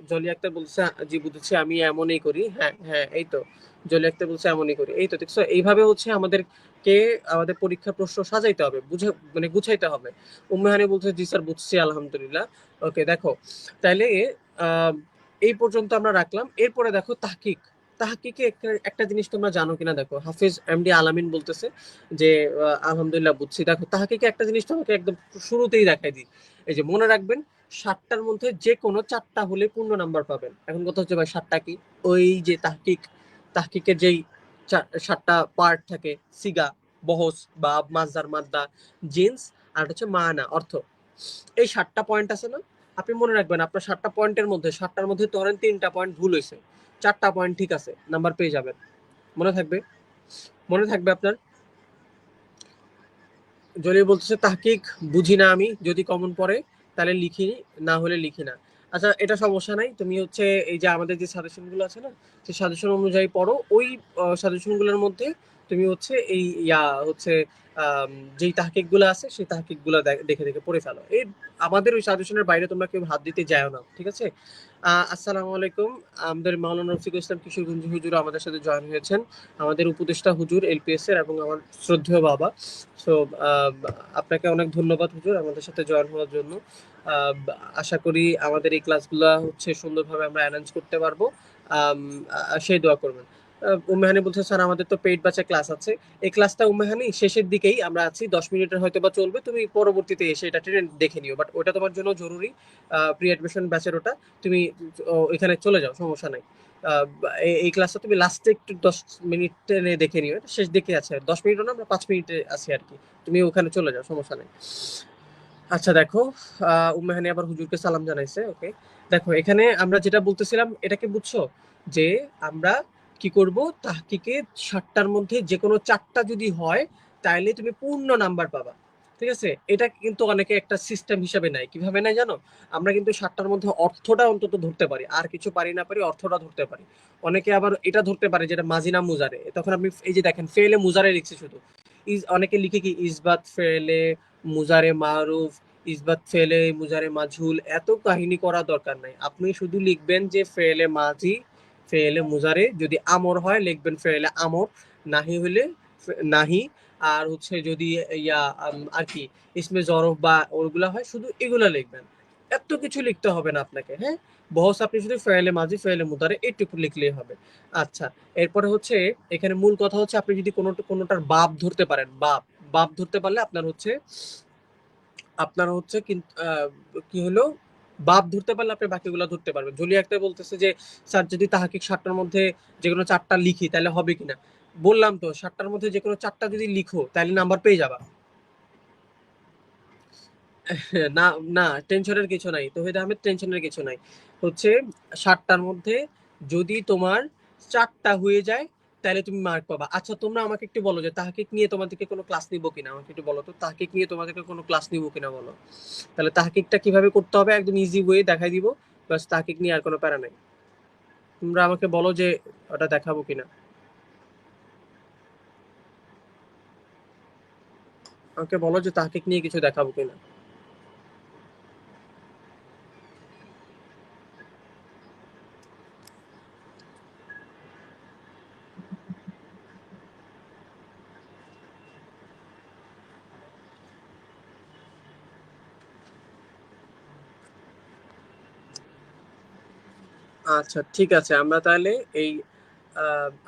জলি আক্তার বলছে জি বুঝেছি, আমি এমনই করি। হ্যাঁ হ্যাঁ, এই তো জলি আক্তার বলছে এমনই করি, এই তো দেখছো, এইভাবে হচ্ছে আমাদেরকে আমাদের পরীক্ষার প্রশ্ন সাজাইতে হবে, বুঝে মানে গুছাইতে হবে। উম্মেহানি বলছে জি স্যার বুঝছি আলহামদুলিল্লাহ। ওকে, দেখো তাহলে আহ, এই পর্যন্ত আমরা রাখলাম। এরপরে দেখো তাহকিক। তাহকিকে একটা জিনিস তোমরা জানো কিনা দেখো, হাফিজ এমডি আলামিন বলতেছে যে আলহামদুলিল্লাহ বুঝছি। দেখো তাহকিকে একটা জিনিস তোমাকে একদম শুরুতেই দেখাই দিই, এই যে মনে রাখবেন 7টার মধ্যে যে কোনো 4টা হলে পূর্ণ নাম্বার পাবেন। এখন কথা হচ্ছে ভাই 7টা কি? ওই যে তাহকিকের যেই 7টা পার্ট থাকে, সিগা, বহস, বাব, মাজদার, মাদ্দা, জিন্স, আর হচ্ছে মানা, অর্থ। এই 7টা পয়েন্ট আছে না? আপনি মনে রাখবেন আপনার 7টা পয়েন্টের মধ্যে 7টার মধ্যে ধরেন 3টা পয়েন্ট ভুল হয়েছে, 4টা পয়েন্ট ঠিক আছে, নাম্বার পেয়ে যাবেন। মনে থাকবে? মনে থাকবে আপনার? জলিল বলতেছে তাহকিক বুঝি না আমি, যদি কমন পড়ে তাহলে লিখি, না হলে লিখি না। আচ্ছা, এটা সমস্যা নাই, তুমি হচ্ছে এই যে আমাদের যে সাজেশন গুলো আছে না, সেই সাজেশন অনুযায়ী পড়ো। ওই সাজেশন গুলোর মধ্যে তুমি হচ্ছে এই হচ্ছে যেই তাহকিক গুলো আছে সেই তাহকিক গুলো দেখে দেখে পড়ে ফেলো। এই আমাদের ওই সাজেশনের বাইরে তোমরা কেউ হাত দিতে যাও না, ঠিক আছে? আসসালামু আলাইকুম। আমাদের মাওলানা রফিকুল ইসলাম কিশোরগঞ্জ হুজুর আমাদের সাথে জয়েন হয়েছেন, আমাদের উপদেষ্টা হুজুর এলপিএস এর, এবং আমার শ্রদ্ধেয় বাবা। সো আপনাকে অনেক ধন্যবাদ হুজুর আমাদের সাথে জয়েন হওয়ার জন্য। আশা করি আমাদের এই ক্লাসগুলো হচ্ছে সুন্দরভাবে আমরা অ্যারেঞ্জ করতে পারবো। সেই দোয়া করবেন। উম্মেহানি বলছে স্যার আমাদের তো পেইড ব্যাচে ক্লাস আছে। এই ক্লাসটা উম্মেহানি শেষের দিকেই আমরা আছি, 10 মিনিটের হয়তো বা চলবে, তুমি পরবর্তীতে এসে এটা ট্রেন দেখে নিও, বাট ওটা তোমার জন্য জরুরি। প্রি অ্যাডমিশন ব্যাচের ওটা, তুমি এখানে চলে যাও, সমস্যা নাই। এই ক্লাসটা তুমি লাস্টে একটু 10 মিনিট দেখে নিও, শেষ দিকে আছে, 10 মিনিটও না, আমরা 5 মিনিটে আছি আর কি। তুমি ওখানে চলে যাও, সমস্যা নেই। আচ্ছা দেখো, উম্মেহানি আবার হুজুরকে সালাম জানাইছে, ওকে। দেখো এখানে আমরা যেটা বলতেছিলাম এটা কি বুঝছো, যে আমরা কি করব, তাহকিকে 7টার মধ্যে যে কোনো 4টা যদি হয় তাহলে তুমি পূর্ণ নাম্বার পাবা, ঠিক আছে? এটা কিন্তু অনেকে একটা সিস্টেম হিসাবে নেয়, কিভাবে নেয় জানো? আমরা কিন্তু 7টার মধ্যে অর্থটা অন্তত ধরতে পারি, আর কিছু পারি না পারি, অর্থটা ধরতে পারি। অনেকে আবার এটা ধরতে পারে যেটা মাজিনা মুজারে, তখন আপনি এই যে দেখেন ফেলে মুজারে লিখছে শুধু, অনেকে লিখে কি ইসবাত ফেলে মুজারে মারুফ, ইসবাত ফেলে মুজারে মাজহুল, এত কাহিনী করা দরকার নাই। আপনি শুধু লিখবেন যে ফেলে মাজি, ফেলে মুজারে, যদি আমর হয় লিখবেন ফেলে আমর, নাহি হলে নাহি, আর হচ্ছে যদি আর কি ইসমে জরফ বা ওগুলা হয় শুধু এগুলা লিখবেন। এত কিছু লিখতে হবে না আপনাকে, হ্যাঁ। বহস আপনি শুধু ফেলে মাজি ফেলে মুদারে এইটুকু লিখলেই হবে। আচ্ছা, এরপরে হচ্ছে এখানে মূল কথা হচ্ছে আপনি যদি কোনোটার বাপ ধরতে পারেন, বাপ ধরতে পারলে আপনার হচ্ছে কিন্তু কি হলো, বাপ ধরতে পারলে আপনি বাকিগুলো ধরতে পারবেন। জলি একটা বলতেছে যে স্যার যদি তাহাকিক 7টার মধ্যে যে কোনো 4টা লিখি তাহলে হবে কিনা? বললাম তো 7টার মধ্যে যে কোনো 4টা যদি লিখো তাহলে নাম্বার পেয়ে যাবা। না, না, টেনশনের কিছু নাই তৌহিদ আহমেদ, টেনশনের কিছু নাই। হচ্ছে 7টার মধ্যে যদি তোমার 4টা হয়ে যায় তাহলে তুমি মার্ক পাবা। আচ্ছা, তোমরা আমাকে একটু বলো যে তাহকিক নিয়ে তোমাদেরকে কোনো ক্লাস নিবো কিনা, আমাকে একটু বলো তো, তাহকিক নিয়ে তোমাদেরকে কোনো ক্লাস নিবো কিনা বলো। তাহলে তাহকিকটা কিভাবে করতে হবে একদম ইজি ওয়ে দেখাই দিব, বাস তাহকিক নিয়ে আর কোনো প্যারা নাই। তোমরা আমাকে বলো যে ওটা দেখাবো কিনা, আমাকে বলো যে তাহকিক নিয়ে কিছু দেখাবো কিনা। আচ্ছা ঠিক আছে, আমরা তাহলে এই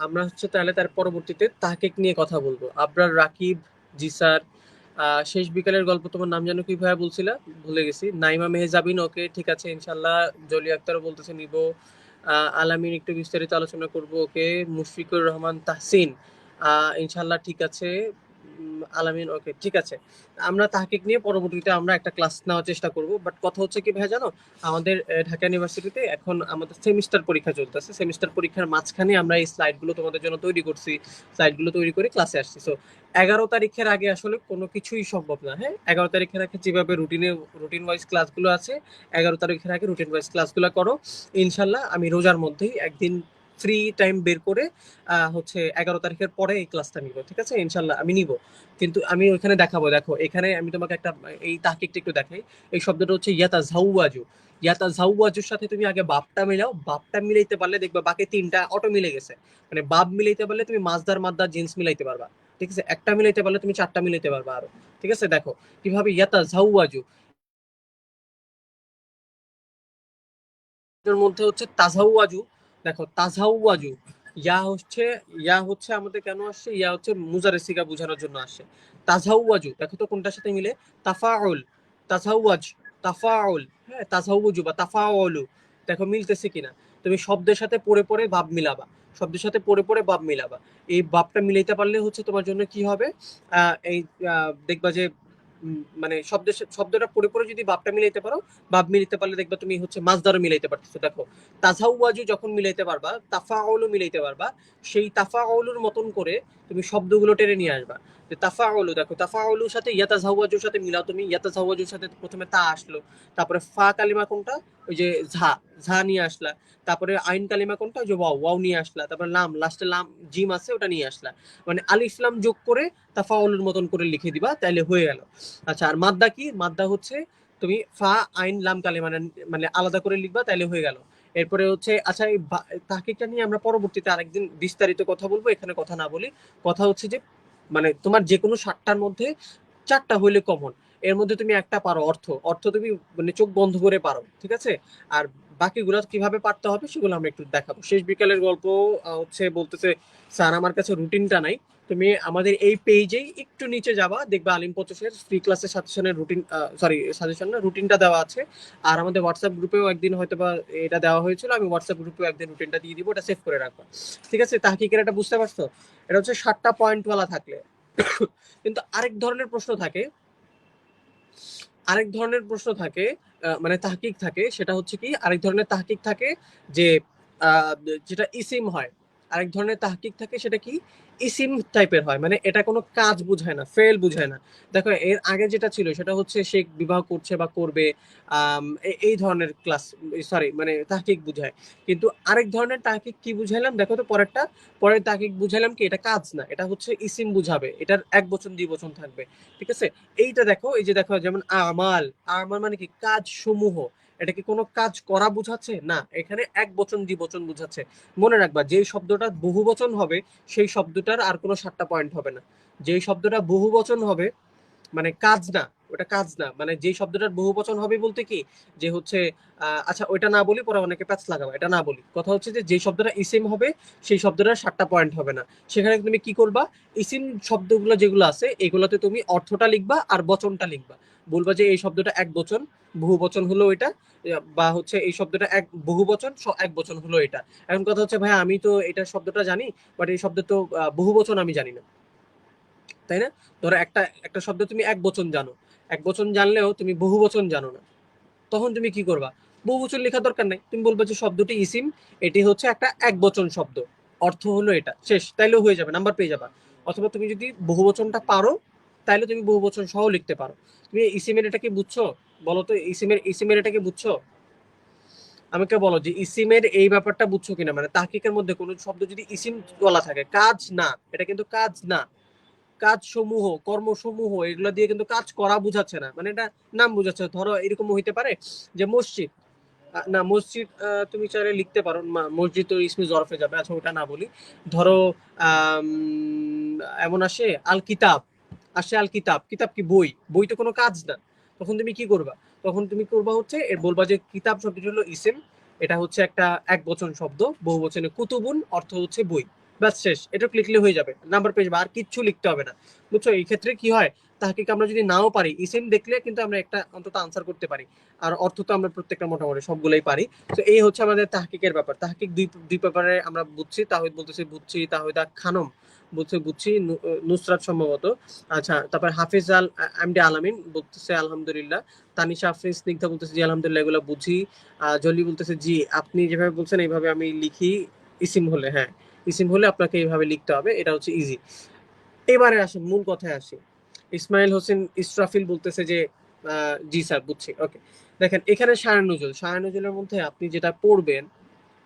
আমরা হচ্ছে তাহলে তার পরবর্তীতে তাহকিক নিয়ে কথা বলবো। আবরার রাকিব, জি স্যার। শেষ বিকালের গল্প তোমার নাম যেন কি ভাইয়া বলছিলা, ভুলে গেছি। নাইমা মেহজাবিন, ওকে ঠিক আছে ইনশাল্লাহ। জলি আক্তারও বলতেছে নিব। আলামিন একটু বিস্তারিত আলোচনা করব, ওকে। মুশফিকুর রহমান তাহসিন, ইনশাল্লাহ ঠিক আছে। আলামিন, ওকে ঠিক আছে। আমরা তাহকিক নিয়ে পরবর্তীতে আমরা একটা ক্লাস নেওয়ার চেষ্টা করব, বাট কথা হচ্ছে কি ভাই জানো, আমাদের ঢাকা ইউনিভার্সিটিতে এখন আমাদের সেমিস্টার পরীক্ষা চলতেছে। সেমিস্টার পরীক্ষার মাঝখানে আমরা এই স্লাইডগুলো তোমাদের জন্য তৈরি করছি, স্লাইডগুলো তৈরি করে ক্লাসে আসছি। সো 11 তারিখের আগে আসলে কোনো কিছুই সম্ভব না, হ্যাঁ। 11 তারিখের আগে যেভাবে রুটিন ওয়াইজ ক্লাসগুলো আছে, 11 তারিখের আগে রুটিন ওয়াইজ ক্লাসগুলো করো। ইনশাল্লাহ আমি রোজার মধ্যেই একদিন ফ্রি টাইম বের করে হচ্ছে 11 তারিখের পরে এই ক্লাসটা নিব, ঠিক আছে ইনশাল্লাহ আমি নিব। কিন্তু আমি ওইখানে দেখাবো, দেখো এখানে আমি তোমাকে একটা এই তাহকিকটা একটু দেখাই। এই শব্দটা হচ্ছে ইয়াতা ঝাউয়াজু। ইয়াতা ঝাউয়াজুর সাথে তুমি আগে বাপটা মিলাও, বাপটা মিলাইতে পারলে দেখবা বাকি 3টা অটো মিলে গেছে। মানে বাপ মিলাইতে পারলে তুমি মাজদার মাদ্দা জিন্স মিলাইতে পারবা, ঠিক আছে। একটা মিলাইতে পারলে তুমি 4টা মিলাইতে পারবা আরো, ঠিক আছে। দেখো কিভাবে, ইয়াতা ঝাউয়াজু এর মধ্যে হচ্ছে তাজাউয়াজু। দেখো তাজাউয়াজু, ইয়া হচ্ছে আমাদের কেন আসছে, ইয়া হচ্ছে মুজারে সিগা বোঝানোর জন্য আসছে। তাজাউয়াজু দেখো তো কোনটার সাথে মিলে, তাফাউল, তাজাউয়াজ, তাফাউল, হ্যাঁ, তাজাউজু বা তাফাউলু, দেখো মিলতেছে কিনা। তুমি শব্দের সাথে পড়ে পড়ে ভাব মিলাবা, শব্দের সাথে পড়ে পড়ে ভাব মিলাবা। এই ভাবটা মিলাইতে পারলে হচ্ছে তোমার জন্য কি হবে, এই দেখবা যে মানে শব্দটা পড়ে পড়ে যদি ভাবটা মিলাইতে পারো, ভাব মিলাইতে পারলে দেখবা তুমি হচ্ছে মাছদারও মিলাইতে পারতেছো। দেখো তাজাউজু যখন মিলাইতে পারবা, তাফাউলু মিলাইতে পারবা, সেই তাফাউলুর মতন করে তুমি শব্দগুলো টেনে নিয়ে আসবা। যে তাফাউলু, দেখো তাফাউলুর সাথে ইয়াতাজাওয়াজুর সাথে মিলাও তুমি। ইয়াতাজাওয়াজুর সাথে প্রথমে তা আসলো, তারপরে ফা কালিমা কোনটা, ওই যে ঝা, ঝা নিয়ে আসলা। তারপরে আইন কালিমা কোনটা, ওই যে ওয়াও, ওয়াও নিয়ে আসলা। তারপরে লাম, লাস্টে লাম জিম আছে, ওটা নিয়ে আসলা। মানে আলিফ লাম যোগ করে তাফাউলুর মতন করে লিখে দিবা, তাইলে হয়ে গেল। আচ্ছা, আর মাদ্দা কি? মাদ্দা হচ্ছে তুমি ফা আইন লাম কালিমা মানে আলাদা করে লিখবা, তাইলে হয়ে গেল। এরপরে হচ্ছে, আচ্ছা এই তাহকিকটা নিয়ে আমরা পরবর্তীতে আরেকদিন বিস্তারিত কথা বলবো, এখানে কথা না বলি। কথা হচ্ছে যে মানে তোমার যে কোনো 7টার মধ্যে 4টা হইলে কমন, এর মধ্যে তুমি একটা পারো, অর্থ, অর্থ তুমি মানে চোখ বন্ধ করে পারো, ঠিক আছে। আর বাকিগুলো কিভাবে পারতে হবে সেগুলো আমরা একটু দেখাবো। শেষ বিকালের গল্প হচ্ছে বলতেছে, স্যার আমার কাছে রুটিনটা নাই। তুমি আমাদের এই পেজেই একটু নিচে যাবা, দেখবা আলিম পঁচিশের ফ্রি ক্লাসের সাজেশনের রুটিন, সরি সাজেশন না, রুটিনটা দেওয়া আছে। আর আমাদের হোয়াটসঅ্যাপ গ্রুপেও একদিন হয়তো বা এটা দেওয়া হয়েছিল, আমি হোয়াটসঅ্যাপ গ্রুপেও একদিন রুটিনটা দিয়ে দিব, ওটা সেভ করে রাখবা, ঠিক আছে। তাহকিকের এটা বুঝতে পারছো? এটা হচ্ছে 7টা পয়েন্টওয়ালা থাকলে। কিন্তু আরেক ধরনের প্রশ্ন থাকে, আরেক ধরনের প্রশ্ন থাকে, মানে তাহকিক থাকে, সেটা হচ্ছে কি, আরেক ধরনের তাহকিক থাকে যে আহ, যেটা ইসিম হয়। আরেক ধরনের তাহকিক থাকে, সেটা কি, ইসিম টাইপের হয়, মানে এটা কোনো কাজ বুঝায় না, ফেল বুঝায় না। দেখো এর আগে যেটা ছিল সেটা হচ্ছে সে বিবাহ করছে বা করবে, এই ধরনের ক্লাস, সরি মানে তাহকিক বুঝায়। কিন্তু আরেক ধরনের তাহকিক কি বুঝাইলাম দেখো তো পরেরটা, পরের তাহকিক বুঝাইলাম কি, এটা কাজ না, এটা হচ্ছে ইসিম বুঝাবে, এটার এক বচন দ্বিবচন থাকবে, ঠিক আছে। এইটা দেখো, এই যে দেখো যেমন আমাল, আমাল মানে কি, কাজ সমূহ। এটা কি কোনো কাজ করা বুঝাচ্ছে? না, এখানে এক বচন দ্বিবচন বুঝাচ্ছে। মনে রাখবা, যেই শব্দটা বহু বচন হবে সেই শব্দটার আর কোনো 7টা পয়েন্ট হবে না। যেই শব্দটা বহু বচন হবে, মানে কাজ না, ওটা কাজ না, মানে যেই শব্দটার বহু বচন হবে বলতে কি, যে হচ্ছে আচ্ছা ওইটা না বলি, পরে অনেকে প্যাচ লাগাবে, এটা না বলি। কথা হচ্ছে যে যে শব্দটা ইসিম হবে সেই শব্দটার 7টা পয়েন্ট হবে না। সেখানে তুমি কি করবা, ইসিম শব্দগুলো যেগুলো আছে এগুলোতে তুমি অর্থটা লিখবা আর বচনটা লিখবা। বলবা যে এই শব্দটা এক বচন, বহু বচন হলো এটা, বা হচ্ছে এই শব্দটা এক বহু বচন, এক বচন হলো এটা। এখন কথা হচ্ছে, ভাই আমি তো এটা শব্দটা জানি, বাট এই শব্দ তো বহু বচন আমি জানি না, তাই না? ধরো একটা একটা শব্দ তুমি এক বচন জানো, এক বচন জানলেও তুমি বহু বচন জানো না, তখন তুমি কি করবা? বহু বচন লেখার দরকার নাই, তুমি বলবা যে শব্দটি ইসিম, এটি হচ্ছে একটা এক বচন শব্দ, অর্থ হলো এটা, শেষ, তাইলেও হয়ে যাবে, নাম্বার পেয়ে যাবা। অথবা তুমি যদি বহু বচনটা পারো, তাইলে তুমি বহু বচন সহ লিখতে পারো। তুমি ইসিমের এটা কি বুঝছো? বলো তো, ইসিমের এটা কি বুঝছো? আমাকে বলো যে ইসিমের এই ব্যাপারটা বুঝছো কিনা, মানে তাহকিকের মধ্যে কোনো শব্দ যদি ইসিম বলা থাকে, কাজ না, এটা কিন্তু কাজ না। কাজ সমূহ, কর্মসমূহ, এগুলো দিয়ে কিন্তু কাজ করা বুঝাচ্ছে না, মানে এটা নাম বুঝাচ্ছে। ধরো এরকম হইতে পারে যে মসজিদ, না মসজিদ তুমি চাইলে লিখতে পারো, মসজিদ তো ইসমে জরফে যাবে, আচ্ছা ওটা না বলি। ধরো আম, এমন আসে আল কিতাব, আসে আল কিতাব, কিতাব কি, বই, বই তো কোনো কাজ না। তখন তুমি কি করবা? তখন তুমি করবা হচ্ছে এর বলবা যে কিতাব শব্দটি হলো ইসেম, এটা হচ্ছে একটা এক বচন শব্দ, বহু বচনে কুতুবুন, অর্থ হচ্ছে বই। ব্যাস শেষ, এটা লিখলে হয়ে যাবে, নাম্বার পেয়ে যাবে, আর কিচ্ছু লিখতে হবে না। বুঝছো? এই ক্ষেত্রে কি হয়, তাহকিক আমরা যদি নাও পারি, ইসেম দেখলে কিন্তু আমরা একটা অন্তত আনসার করতে পারি। আর অর্থ তো আমরা প্রত্যেকটা মোটামুটি সবগুলোই পারি। তো এই হচ্ছে আমাদের তাহকিকের ব্যাপার। তাহকিক দুই দুই ব্যাপারে আমরা বুঝছি, তাহিদ বলতেছি বুঝছি, তাহিদা খানম বলছে বুঝছি, নুসরাত সম্ভবত। আচ্ছা, তারপর হাফিজ আল এমডি আলামিন বলতেছে আলহামদুলিল্লাহ। তানিশা আফরিন স্নিগ্ধা বলতেছে জি আলহামদুলিল্লাহ, এগুলো বুঝি। জলি বলতেছে জি আপনি যেভাবে বলছেন এইভাবে আমি লিখি, ইসিম হলে, হ্যাঁ ইসিম হলে আপনাকে এইভাবে লিখতে হবে, এটা হচ্ছে ইজি। এবারে আসেন মূল কথায় আসি। ইসমাইল হোসেন ইসরাফিল বলতেছে যে জি স্যার বুঝছি, ওকে। দেখেন এখানে শায়ান নজরুল, শায়ান নজরুলের মধ্যে আপনি যেটা পড়বেন,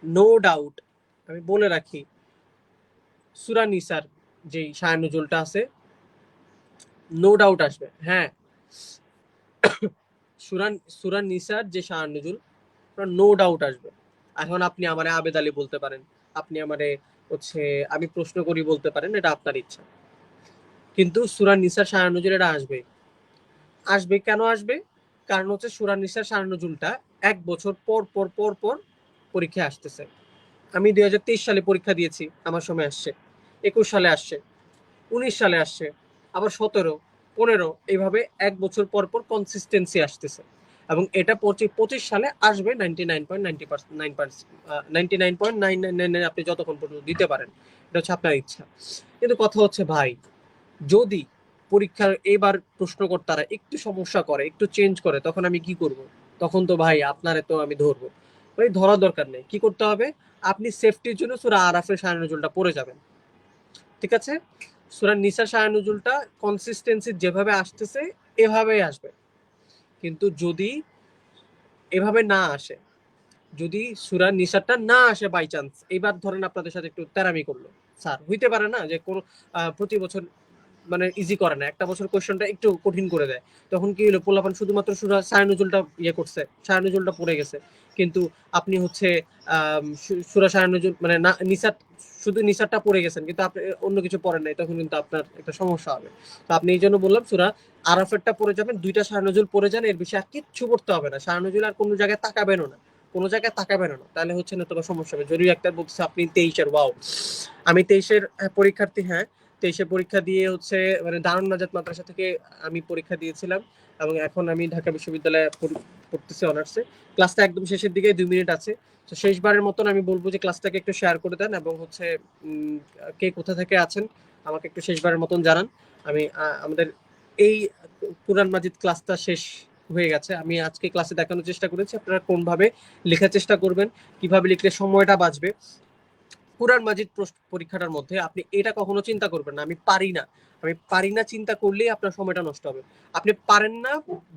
নো ডাউট, আমি বলে রাখি, সূরা নিসার যেই শায়ান নজরুলটা আছে, নো ডাউট আসবে, হ্যাঁ। সূরা সূরা নিসার যে শায়ান নজরুল, নো ডাউট আসবে। এখন আপনি আমারে আবেদ আলী বলতে পারেন, আপনি আমারে হচ্ছে আমি প্রশ্ন করি বলতে পারেন, এটা আপনার ইচ্ছা। কিন্তু সূরা নিসার শায়ান নজরুল এটা আসবে, আসবে কেন আসবে? কারণ হচ্ছে সূরা নিসার শায়ান নজরুলটা 1 বছর পর পর পর পর পরীক্ষায় আসতেছে। আমি 2023 সালে পরীক্ষা দিয়েছি, আমার সময় আসছে, 21 সালে আসছে, 19 সালে আসছে, আবার 17, 15, এইভাবে 1 বছর পর পর কনসিস্টেন্সি আসতেছে। এবং এটা 25 সালে আসবে 99.99% আপনি যতক্ষণ পর্যন্ত দিতে পারেন, এটা হচ্ছে আপনার ইচ্ছা। কিন্তু কথা হচ্ছে ভাই, যদি পরীক্ষার এবার প্রশ্নকর্তারা একটু সমস্যা করে, একটু চেঞ্জ করে, তখন আমি কি করব? তখন তো ভাই আপনারে তো আমি ধরবো। ভাই ধরার দরকার নেই, কি করতে হবে? আপনি সেফটির জন্য সূরা আরাফের শায়ে নজুলটা পড়ে যাবেন, ঠিক আছে? সূরা নিসার শায়ে নজুলটা কনসিস্টেন্সি যেভাবে আসতেছে এভাবেই আসবে। কিন্তু যদি এভাবে না আসে, যদি সূরা নিসারটা না আসে বাই চান্স, এবার ধরেন আপনাদের সাথে একটু তেরামি করলো স্যার, হইতে পারে না যে কোনো প্রতি বছর মানে ইজি করে না, একটা বছর কোশ্চেনটা একটু কঠিন করে দেয়, তখন কি হলো, পোলাপান শুধুমাত্র সূরা শায়নুজুলটা ইয়ে করছে, শায়নুজুলটা পড়ে গেছে, কিন্তু আপনি হচ্ছে সূরা শায়নুজুল মানে না নিসার, শুধু নিসারটা পড়ে গেছেন কিন্তু আপনি অন্য কিছু পড়েন নাই, তখন কিন্তু আপনার একটা সমস্যা হবে। তো আপনি এই জন্য বললাম সূরা আরাফেরটা পড়ে যাবেন, 2টা শায়নুজুল পড়ে যান, এর বেশি আর কিচ্ছু পড়তে হবে না, শায়নুজুল আর কোনো জায়গায় তাকাবেনও না, কোনো জায়গায় তাকাবেন না, তাহলে হচ্ছে না তোমার সমস্যা হবে। জরুরি একটা বলছে আপনি 23-এর, ওয়াও, আমি 23-এর পরীক্ষার্থী, হ্যাঁ 23-এ পরীক্ষা দিয়ে হচ্ছে মানে দারুন নাজাত মাদ্রাসা থেকে আমি পরীক্ষা দিয়েছিলাম, এবং এখন আমি ঢাকা বিশ্ববিদ্যালয়ে পড়তেছি অনার্সে। ক্লাসটা একদম শেষের দিকে, 2 মিনিট আছে। তো শেষবারের মতন আমি বলবো যে ক্লাসটাকে একটু শেয়ার করে দেন, এবং হচ্ছে কে কোথা থেকে আছেন আমাকে একটু শেষবারের মতন জানান। আমি আমাদের এই কুরআন মাজিদ ক্লাসটা শেষ হয়ে গেছে, আমি আজকে ক্লাসে দেখানোর চেষ্টা করেছি আপনারা কোনভাবে লেখার চেষ্টা করবেন, কিভাবে লিখলে সময়টা বাঁচবে। কুরআন মাজিদ পরীক্ষাটার মধ্যে আপনি এটা কখনো চিন্তা করবেন না আমি পারি না, আমি পারি না চিন্তা করলেই আপনার সময়টা নষ্ট হবে। আপনি পারেন না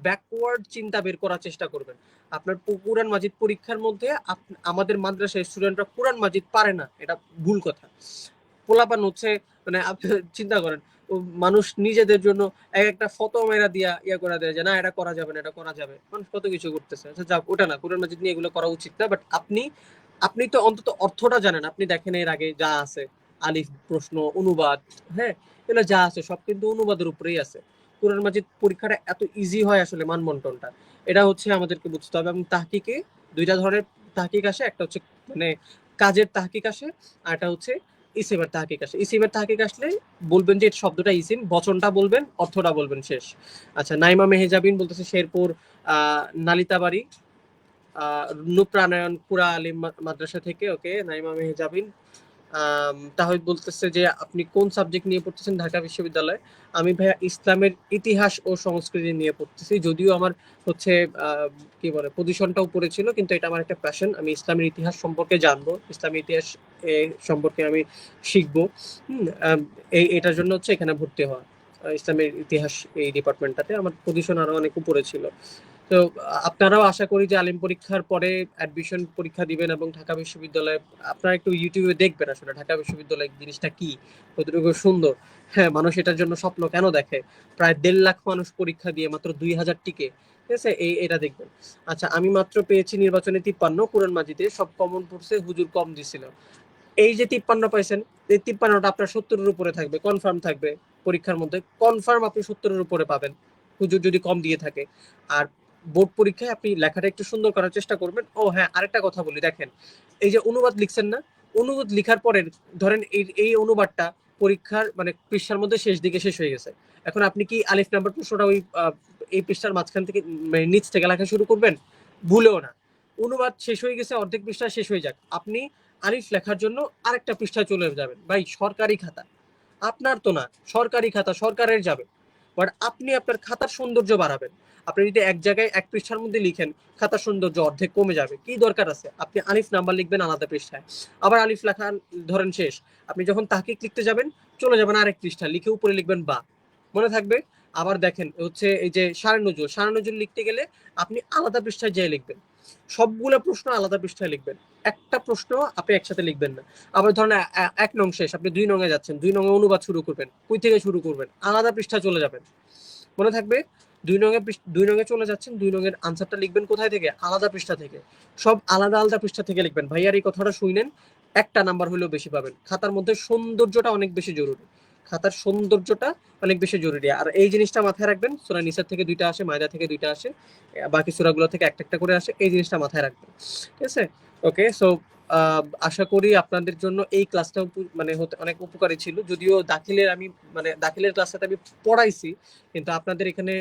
ব্যাকওয়ার্ড চিন্তা বের করার চেষ্টা করবেন। আপনার কুরআন মাজিদ পরীক্ষার মধ্যে আমাদের মাদ্রাসায় স্টুডেন্টরা কুরআন মাজিদ পারে না, এটা ভুল কথা। পোলাপান হচ্ছে মানে আপনি চিন্তা করেন, মানুষ নিজেদের জন্য এক একটা ফটো মেরা দিয়া ইয়া করে দেয় যে না এটা করা যাবে না, এটা করা যাবে, মানুষ কত কিছু করতেছে। আচ্ছা যাক, ওটা না, কোরআন মাজিদ নিয়ে এগুলো করা উচিত না, বাট আপনি আপনি তো অন্তত অর্থটা জানেন, আপনি দেখেন এর আগে যা আছে, আলিফ প্রশ্ন অনুবাদ, হ্যাঁ এগুলো যা আছে সব কিন্তু অনুবাদের উপরেই আছে। কোরআন মাজিদ পরীক্ষাটা এত ইজি হয় আসলে মানবন্টনটা, এটা হচ্ছে আমাদেরকে বুঝতে হবে। এবং তাহকিকে 2টা ধরনের তাহকিক আসে, একটা হচ্ছে মানে কাজের তাহকিক আসে, আর একটা হচ্ছে ইসিমের তাহকিক আসে। ইসিমের তাহকিক আসলে বলবেন যে শব্দটা ইসিম, বচনটা বলবেন, অর্থটা বলবেন, শেষ। আচ্ছা, নাইমা মেহেজাবিন বলতেছে শেরপুর নালিতাবাড়ি নূপ্রাণয়ন কুরা আলিম মাদ্রাসা থেকে। ওকে নাইমা মেহেজাবিন। তাহিদ বলতেছে যে আপনি কোন সাবজেক্ট নিয়ে পড়তেছেন ঢাকা বিশ্ববিদ্যালয়ে? আমি ভাইয়া ইসলামের ইতিহাস ও সংস্কৃতি নিয়ে পড়তেছি, যদিও আমার হচ্ছে কি বলে পজিশনটাও পড়েছিল, কিন্তু এটা আমার একটা প্যাশন, আমি ইসলামের ইতিহাস সম্পর্কে জানবো, ইসলামের ইতিহাস সম্পর্কে আমি শিখবো। এটার জন্য হচ্ছে এখানে ভর্তি হওয়া, ইসলামের ইতিহাস এই ডিপার্টমেন্টটাতে আমার পজিশন আরো অনেক উপরে ছিল। তো আপনারাও আশা করি যে আলিম পরীক্ষার পরে অ্যাডমিশন পরীক্ষা দিবেন এবং ঢাকা বিশ্ববিদ্যালয়ে আপনারা একটু ইউটিউবে দেখবেন আসলে ঢাকা বিশ্ববিদ্যালয় জিনিসটা কি, কতটুকু সুন্দর। হ্যাঁ, মানুষ এটার জন্য স্বপ্ন কেন দেখে, প্রায় 1.5 লাখ মানুষ পরীক্ষা দিয়ে মাত্র 2000 টিকে, ঠিক আছে, এটা দেখবেন। আচ্ছা, আমি মাত্র পেয়েছি নির্বাচনে 53, কোরআন মাজিদে সব কমন পড়ছে, হুজুর কম দিছিল। এই যে 53 পাইছেন, এই 53টা আপনার 70-এর উপরে থাকবে, কনফার্ম থাকবে, পরীক্ষার মধ্যে কনফার্ম আপনি 70-এর উপরে পাবেন হুজুর যদি কম দিয়ে থাকে। আর বোর্ড পরীক্ষায় আপনি লেখাটা একটু সুন্দর করার চেষ্টা করবেন। ও হ্যাঁ, আরেকটা কথা বলি, দেখেন এই যে অনুবাদ লিখছেন না, অনুবাদ লিখার পরে ধরেন এই অনুবাদটা পরীক্ষার মানে পৃষ্ঠার মধ্যে শেষ দিকে শেষ হয়ে গেছে, এখন আপনি কি আলিফ নাম্বার প্রশ্নটা ওই এই পৃষ্ঠার মাঝখান থেকে মানে নিচ থেকে লেখা শুরু করবেন? ভুলেও না। অনুবাদ শেষ হয়ে গেছে, অর্ধেক পৃষ্ঠা শেষ হয়ে যাক, আপনি আলিফ লেখার জন্য আরেকটা পৃষ্ঠায় চলে যাবেন। ভাই সরকারি খাতা, আপনার তো না, সরকারি খাতা সরকারের যাবে, বাট আপনি আপনার খাতার সৌন্দর্য বাড়াবেন। আপনি যদি এক জায়গায় এক পৃষ্ঠার মধ্যে লিখেন, খাতার সৌন্দর্য অর্ধেক কমে যাবে, কি দরকার আছে? আপনি আলিফ নাম্বার লিখবেন আলাদা পৃষ্ঠায়, আবার আলিফ লেখা ধরেন শেষ, আপনি যখন তাহকিক লিখতে যাবেন চলে যাবেন আরেক পৃষ্ঠা, লিখে উপরে লিখবেন বা, মনে থাকবে। আবার দেখেন হচ্ছে এই যে সারে নজরুল লিখতে গেলে আপনি আলাদা পৃষ্ঠায় যেয়ে লিখবেন, সবগুলো প্রশ্ন আলাদা পৃষ্ঠায় লিখবেন, একটা প্রশ্ন আপনি একসাথে লিখবেন না। আবার ধরেন 1 নং শেষ, আপনি 2 নং-এ যাচ্ছেন, 2 নং-এ অনুবাদ শুরু করবেন, কই থেকে শুরু করবেন? আলাদা পৃষ্ঠায় চলে যাবেন, মনে থাকবে। 2 নং-এ চলে যাচ্ছেন, 2 নং-এর আনসারটা লিখবেন কোথায় থেকে? আলাদা পৃষ্ঠা থেকে। সব আলাদা আলাদা পৃষ্ঠা থেকে লিখবেন। ভাইয়ার এই কথাটা শুনেন, একটা নাম্বার হলেও বেশি পাবেন। খাতার মধ্যে সৌন্দর্যটা অনেক বেশি জরুরি, খাতার সৌন্দর্যটা অনেক বেশি জরুরি। আর এই জিনিসটা মাথায় রাখবেন, সূরা নিসা থেকে 2টা আসে, মায়দা থেকে 2টা আসে, বাকি সূরাগুলো থেকে একটা একটা করে আসে, এই জিনিসটা মাথায় রাখবেন, ঠিক আছে? ওকে, সো আশা করি আপনাদের জন্য এই ক্লাসটা মানে হতে অনেক উপকারী ছিল। যদিও দাখিলের আমি মানে দাখিলের ক্লাসটাতে আমি পড়াইছি, কিন্তু আপনাদের এখানে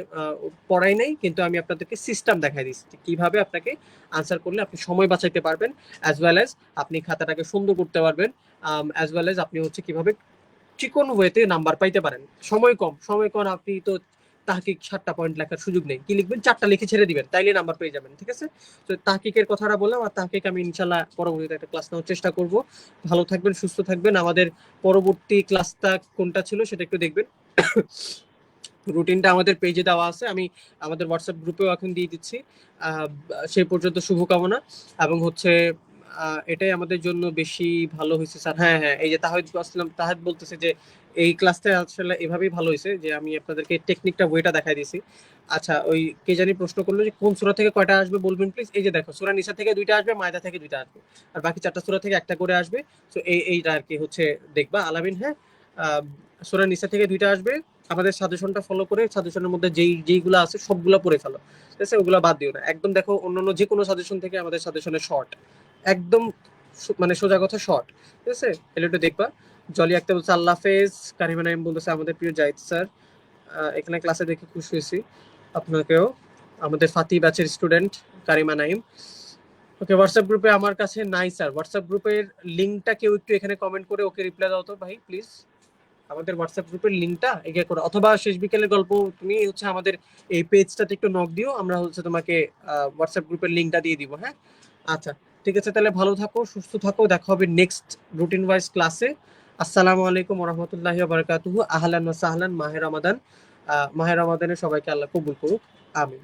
পড়াই নাই, কিন্তু আমি আপনাদেরকে সিস্টেম দেখাই দিচ্ছি কিভাবে আপনাকে আনসার করলে আপনি সময় বাঁচাইতে পারবেন, অ্যাজ ওয়েল অ্যাজ আপনি খাতাটাকে সুন্দর করতে পারবেন, অ্যাজ ওয়েল অ্যাজ আপনি হচ্ছে কিভাবে চিকন ওয়েতে নাম্বার পাইতে পারেন। সময় কম আপনি তো তাহকিক 7টা পয়েন্ট লেখার সুযোগ নেই, কি লিখবেন 4টা লিখে ছেড়ে দিবেন, তাইলে নাম্বার পেয়ে যাবেন। ঠিক আছে, তো তাহকিকের কথাটা বললাম, আর তাহকিক আমি ইনশাল্লাহ পরবর্তীতে একটা ক্লাস নেওয়ার চেষ্টা করব। ভালো থাকবেন, সুস্থ থাকবেন। আমাদের পরবর্তী ক্লাসটা কোনটা ছিল সেটা একটু দেখবেন। রুটিনটা আমাদের পেজে দেওয়া আছে, আমি আমাদের হোয়াটসঅ্যাপ গ্রুপেও এখন দিয়ে দিচ্ছি। সেই পর্যন্ত শুভকামনা, এবং হচ্ছে এটাই আমাদের জন্য বেশি ভালো হয়েছে স্যার। হ্যাঁ হ্যাঁ, এই যে তাহিদ বলতেছে যে এই ক্লাসটা আসলে এভাবেই ভালো হয়েছে যে আমি আপনাদেরকে টেকনিকটা ওয়েটা দেখাই দিয়েছি। আচ্ছা, ওই কে জানি প্রশ্ন করলো যে কোন সূরা থেকে কয়টা আসবে বলবেন প্লিজ। এই যে দেখো, সূরা নিসা থেকে 2টা আসবে, মায়দা থেকে 2টা আসবে, আর বাকি 4টা সূরা থেকে একটা করে আসবে। তো এইটা আর কি হচ্ছে দেখবা আলামিন। হ্যাঁ, সূরা নিসা থেকে 2টা আসবে। আমাদের সাজেশনটা ফলো করে সাজেশনের মধ্যে যেইগুলো আছে সবগুলো পড়ে ফেলো, ঠিক আছে, ওগুলো বাদ দিও না একদম। দেখো অন্যান্য যে কোনো সাজেশন থেকে আমাদের সাজেশনের শর্ট একদম, মানে সোজা কথা শর্ট, ঠিক আছে, এগুলো একটু দেখবা। জলি আক্তার বলছে আল্লাহ হাফেজ। কারিমা নাইম বলতেছে আমাদের প্রিয় জাহিদ স্যার, এখানে ক্লাসে দেখে খুশি হয়েছি, আপনাকেও। আমাদের ফাতি ব্যাচের স্টুডেন্ট কারিমা নাইম। ওকে, হোয়াটসঅ্যাপ গ্রুপে আমার কাছে নাই স্যার। হোয়াটসঅ্যাপ গ্রুপের লিঙ্কটা কেউ একটু এখানে কমেন্ট করে ওকে রিপ্লাই দাও তো ভাই প্লিজ। আমাদের হোয়াটসঅ্যাপ গ্রুপের লিঙ্কটা এগিয়ে করো, অথবা শেষ বিকেলের গল্প তুমি হচ্ছে আমাদের এই পেজটাতে একটু নক দিও, আমরা হচ্ছে তোমাকে হোয়াটসঅ্যাপ গ্রুপের লিঙ্কটা দিয়ে দিব। হ্যাঁ, আচ্ছা ঠিক আছে, তাহলে ভালো থাকো, সুস্থ থাকো, দেখা হবে নেক্সট রুটিন ওয়াইজ ক্লাসে। আসসালামু আলাইকুম ওয়া রাহমাতুল্লাহি ওয়া বারাকাতুহু। আহলান ওয়া সাহলান, মাহে রমাদান। মাহে রমাদানে সবাইকে আল্লাহ কবুল করুক, আমিন।